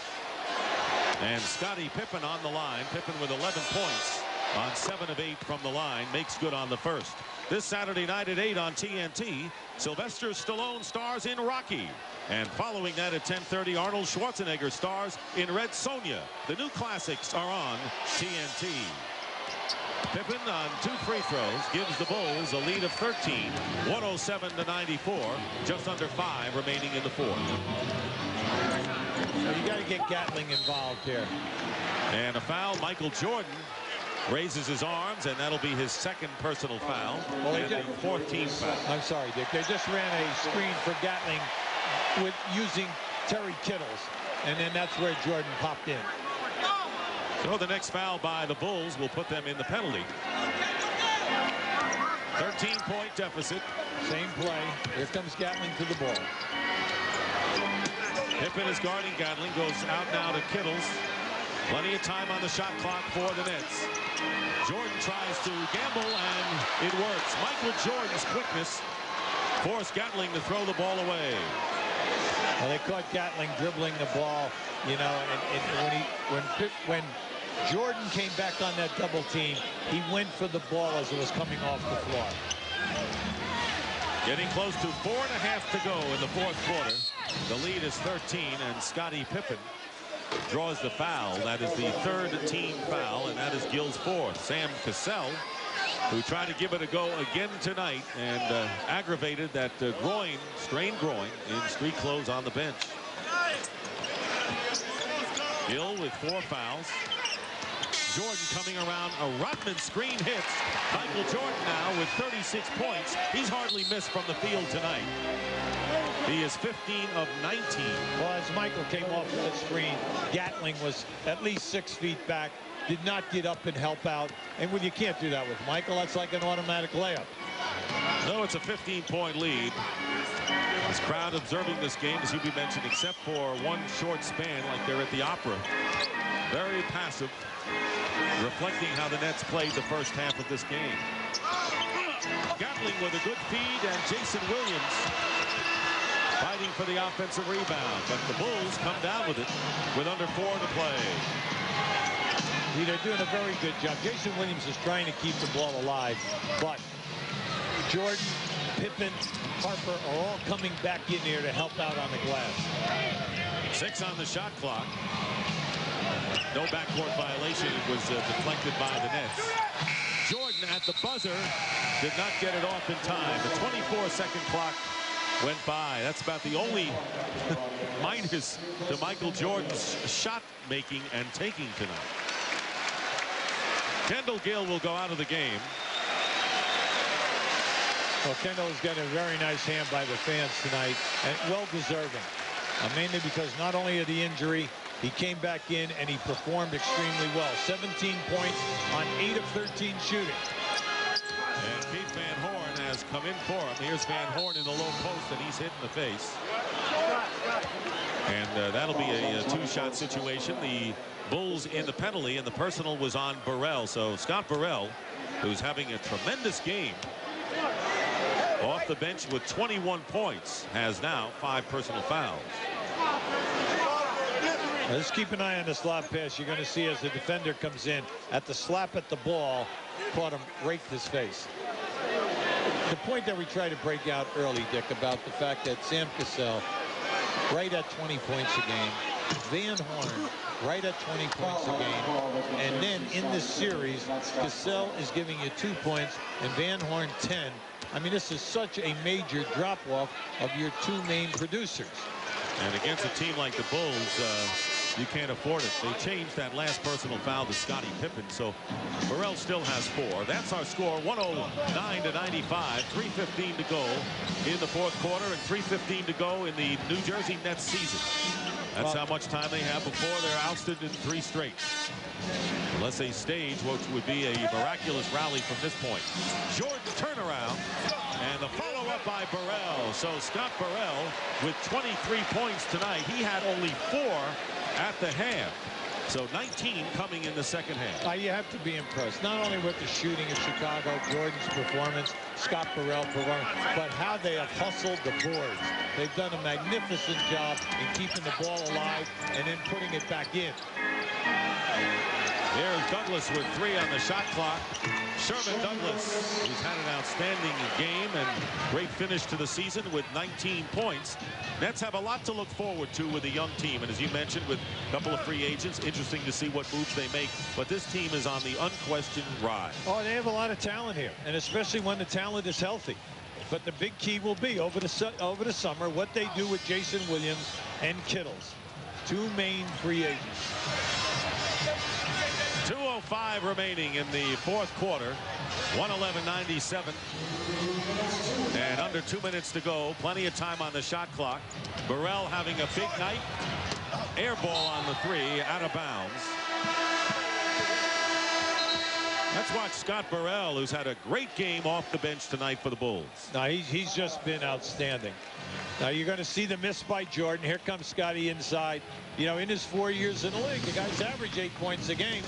And Scottie Pippen on the line. Pippen with 11 points on 7 of 8 from the line. Makes good on the first. This Saturday night at 8 on TNT, Sylvester Stallone stars in Rocky. And following that at 10:30, Arnold Schwarzenegger stars in Red Sonja. The new classics are on TNT. Pippen on 2 free throws gives the Bulls a lead of 13, 107-94, just under 5 remaining in the fourth. So you got to get Gatling involved here. And a foul. Michael Jordan raises his arms, and that'll be his second personal foul. Well, and the fourth team foul. I'm sorry, Dick. They just ran a screen for Gatling with using Terry Kittles, and then that's where Jordan popped in. So the next foul by the Bulls will put them in the penalty. 13-point deficit. Same play. Here comes Gatling to the ball. Pippen is guarding Gatling. Goes out now to Kittles. Plenty of time on the shot clock for the Nets. Jordan tries to gamble, and it works. Michael Jordan's quickness forced Gatling to throw the ball away. Well, they caught Gatling dribbling the ball, you know, and when Jordan came back on that double team, he went for the ball as it was coming off the floor. Getting close to 4.5 to go in the fourth quarter. The lead is 13, and Scottie Pippen draws the foul. That is the third team foul, and that is Gill's fourth. Sam Cassell, who tried to give it a go again tonight and aggravated that strained groin in street clothes on the bench. Gill with 4 fouls. Jordan coming around. A Rodman screen hits. Michael Jordan now with 36 points. He's hardly missed from the field tonight. He is 15 of 19. Well, as Michael came off of the screen, Gatling was at least 6 feet back, did not get up and help out. And when you can't do that with Michael, that's like an automatic layup. No, it's a 15-point lead. This crowd observing this game, as you mentioned, except for one short span like they're at the Opera. Very passive, reflecting how the Nets played the first half of this game. Gatling with a good feed, and Jason Williams fighting for the offensive rebound. But the Bulls come down with it with under 4 to play. They're doing a very good job. Jason Williams is trying to keep the ball alive, but Jordan, Pippen, Harper are all coming back in here to help out on the glass. 6 on the shot clock. No backcourt violation. It was deflected by the Nets. Jordan at the buzzer did not get it off in time. The 24-second clock went by. That's about the only minus to Michael Jordan's shot making and taking tonight. Kendall Gill will go out of the game. Well, Kendall has got a very nice hand by the fans tonight, and well deserving. Mainly because not only of the injury, he came back in and he performed extremely well. 17 points on 8 of 13 shooting. And Keith Van Horn has come in for him. Here's Van Horn in the low post, and he's hit in the face. And that'll be a 2-shot situation. The Bulls in the penalty, and the personal was on Burrell. So Scott Burrell, who's having a tremendous game, off the bench with 21 points, has now 5 personal fouls. Let's keep an eye on this lob pass. You're going to see as the defender comes in at the slap at the ball, caught him, raked his face. The point that we try to break out early, Dick, about the fact that Sam Cassell, right at 20 points a game, Van Horn, right at 20 points a game, and then in this series, Cassell is giving you 2 points and Van Horn 10. I mean, this is such a major drop-off of your 2 main producers. And against a team like the Bulls, you can't afford it. They changed that last personal foul to Scottie Pippen, so Burrell still has 4. That's our score, 109-95, 3:15 to go in the fourth quarter and 3:15 to go in the New Jersey Nets season. That's how much time they have before they're ousted in 3 straight. Unless they stage what would be a miraculous rally from this point. Jordan turnaround and the follow-up by Burrell. So Scott Burrell with 23 points tonight. He had only 4 at the half. So 19 coming in the second half. You have to be impressed, not only with the shooting of Chicago, Jordan's performance, Scott Burrell performance, but how they have hustled the boards. They've done a magnificent job in keeping the ball alive and then putting it back in. Here's Douglas with 3 on the shot clock. Sherman Douglas, who's had an outstanding game and great finish to the season with 19 points. Nets have a lot to look forward to with a young team. And as you mentioned, with a couple of free agents, interesting to see what moves they make. But this team is on the unquestioned rise. Oh, they have a lot of talent here, and especially when the talent is healthy. But the big key will be over the summer what they do with Jason Williams and Kittles, 2 main free agents. 2:05 remaining in the fourth quarter. 111-97. And under 2 minutes to go. Plenty of time on the shot clock. Burrell having a big night. Air ball on the 3, out of bounds. Let's watch Scott Burrell, who's had a great game off the bench tonight for the Bulls. Now he's just been outstanding. Now you're going to see the miss by Jordan. Here comes Scotty inside. You know, in his 4 years in the league, the guy's averaged 8 points a game.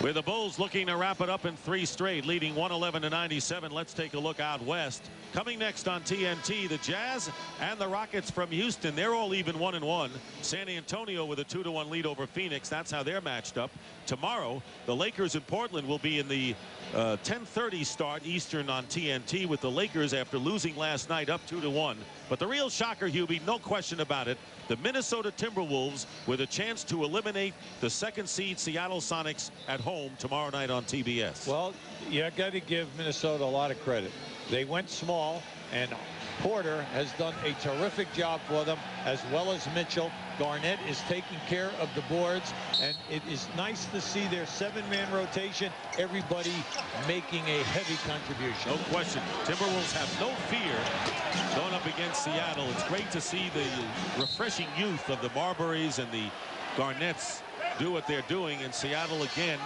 With the Bulls looking to wrap it up in 3 straight, leading 111-97. Let's take a look out west. Coming next on TNT, the Jazz and the Rockets from Houston. They're all even 1-1. San Antonio with a 2-1 lead over Phoenix. That's how they're matched up. Tomorrow, the Lakers in Portland will be in the 10:30 start Eastern on TNT, with the Lakers after losing last night up 2-1. But the real shocker, Hubie, no question about it, the Minnesota Timberwolves with a chance to eliminate the 2nd seed Seattle Sonics at home tomorrow night on TBS. Well, you got to give Minnesota a lot of credit. They went small, and Porter has done a terrific job for them, as well as Mitchell. Garnett is taking care of the boards, and it is nice to see their 7-man rotation, everybody making a heavy contribution. No question. Timberwolves have no fear going up against Seattle. It's great to see the refreshing youth of the Marburys and the Garnetts do what they're doing, and Seattle again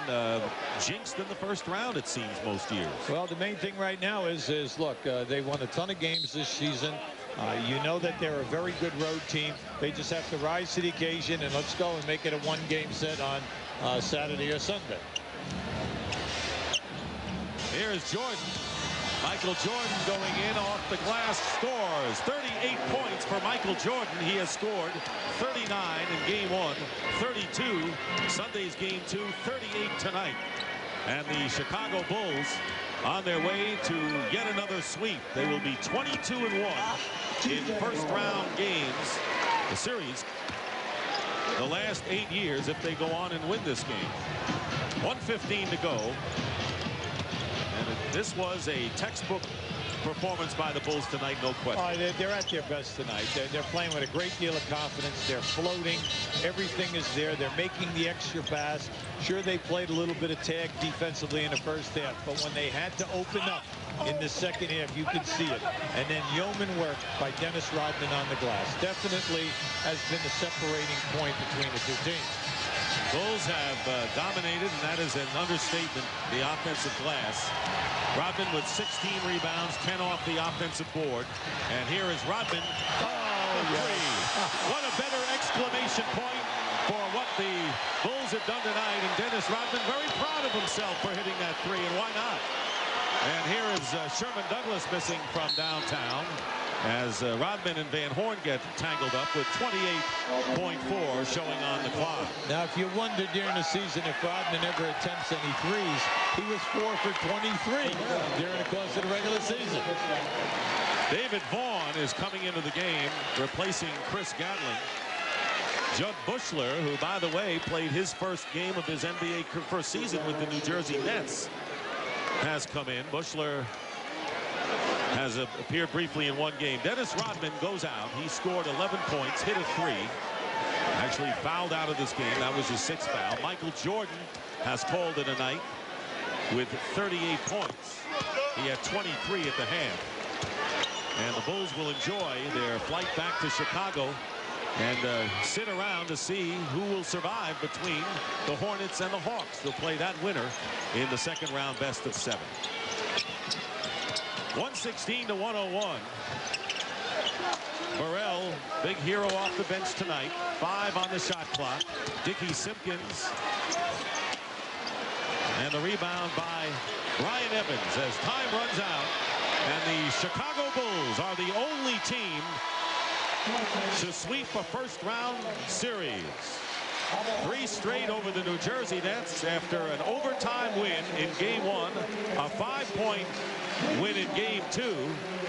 jinxed in the first round, it seems, most years. Well, the main thing right now is look, they won a ton of games this season. You know that they're a very good road team. They just have to rise to the occasion, and let's go and make it a 1-game set on Saturday or Sunday. Here's Jordan. Michael Jordan going in off the glass, scores 38 points for Michael Jordan. He has scored 39 in game 1, 32 Sunday's game 2, 38 tonight. And the Chicago Bulls on their way to yet another sweep. They will be 22-1 in first-round games, the series, the last 8 years if they go on and win this game. 1:15 to go. And this was a textbook performance by the Bulls tonight, no question. They're at their best tonight. They're playing with a great deal of confidence. They're floating. Everything is there. They're making the extra pass. Sure, they played a little bit of tag defensively in the first half, but when they had to open up in the second half, you could see it. And then yeoman work by Dennis Rodman on the glass definitely has been the separating point between the two teams. Bulls have dominated, and that is an understatement, the offensive glass. Rodman with 16 rebounds, 10 off the offensive board. And here is Rodman. Oh, three. What a better exclamation point for what the Bulls have done tonight. And Dennis Rodman very proud of himself for hitting that 3, and why not? And here is Sherman Douglas missing from downtown as Rodman and Van Horn get tangled up with 28.4 showing on the clock. Now, if you wonder during the season if Rodman ever attempts any threes, he was 4 for 23 during the course of the regular season. David Vaughn is coming into the game, replacing Chris Gatling. Judd Bushler, who, by the way, played his first game of his NBA first season with the New Jersey Nets, has come in. Bushler has appeared briefly in one game. Dennis Rodman goes out. He scored 11 points, hit a 3. Actually fouled out of this game. That was his 6th foul. Michael Jordan has called it a night with 38 points. He had 23 at the half. And the Bulls will enjoy their flight back to Chicago and sit around to see who will survive between the Hornets and the Hawks. They'll play that winner in the second round best of 7. 116-101. Burrell, big hero off the bench tonight. 5 on the shot clock. Dickie Simpkins. And the rebound by Ryan Evans as time runs out. And the Chicago Bulls are the only team to sweep a first-round series. 3 straight over the New Jersey Nets after an overtime win in Game 1, a 5-point win in Game 2,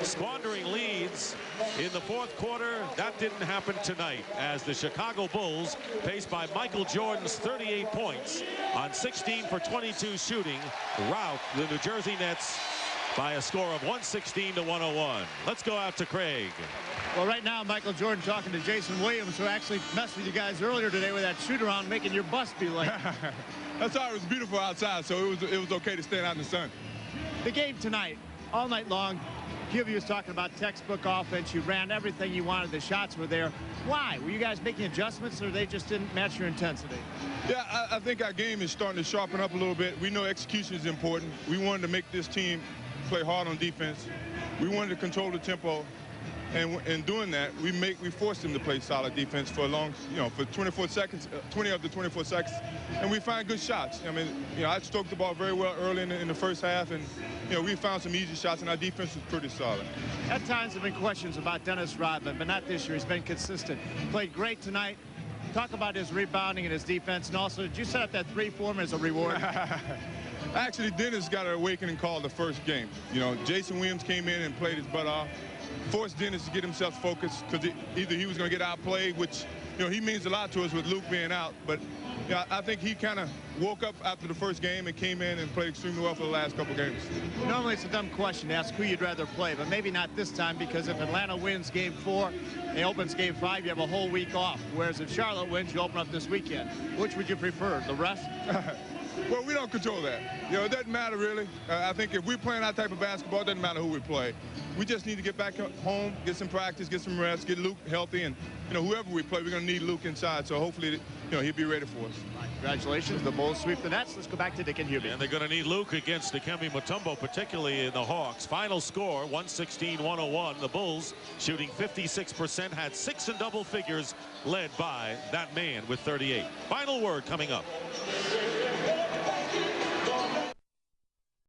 squandering leads in the 4th quarter. That didn't happen tonight as the Chicago Bulls, paced by Michael Jordan's 38 points on 16 for 22 shooting, rout the New Jersey Nets by a score of 116-101. Let's go out to Craig. Well, right now, Michael Jordan talking to Jason Williams, who actually messed with you guys earlier today with that shoot-around, making your bus be late. That's all. It was beautiful outside, so it was okay to stand out in the sun. The game tonight, all night long, a few of you was talking about textbook offense. You ran everything you wanted. The shots were there. Why? Were you guys making adjustments, or they just didn't match your intensity? Yeah, I think our game is starting to sharpen up a little bit. We know execution is important. We wanted to make this team play hard on defense. We wanted to control the tempo. And in doing that, we forced them to play solid defense for a long, for 24 seconds, 20 of the 24 seconds, and we find good shots. I mean, I stroked the ball very well early in the first half, and we found some easy shots, and our defense was pretty solid. At times there have been questions about Dennis Rodman, but not this year. He's been consistent. Played great tonight. Talk about his rebounding and his defense, and also, did you set up that 3 for him as a reward? Actually, Dennis got an awakening call the first game. Jason Williams came in and played his butt off. Forced Dennis to get himself focused because either he was going to get outplayed, which he means a lot to us with Luke being out, but I think he kind of woke up after the first game and came in and played extremely well for the last couple games. Normally it's a dumb question to ask who you'd rather play, but maybe not this time, because if Atlanta wins Game 4 and opens Game 5, you have a whole week off, whereas if Charlotte wins, you open up this weekend. Which would you prefer, the rest? Well, we don't control that. It doesn't matter, really. I think if we're playing that type of basketball, it doesn't matter who we play. We just need to get back home, get some practice, get some rest, get Luke healthy, and, whoever we play, we're going to need Luke inside, so hopefully, he'll be ready for us. Congratulations. The Bulls sweep the Nets. Let's go back to Dick and Hubie. And they're going to need Luke against Dikembe Mutombo, particularly in the Hawks. Final score, 116-101. The Bulls shooting 56%, had 6 in double figures, led by that man with 38. Final word coming up.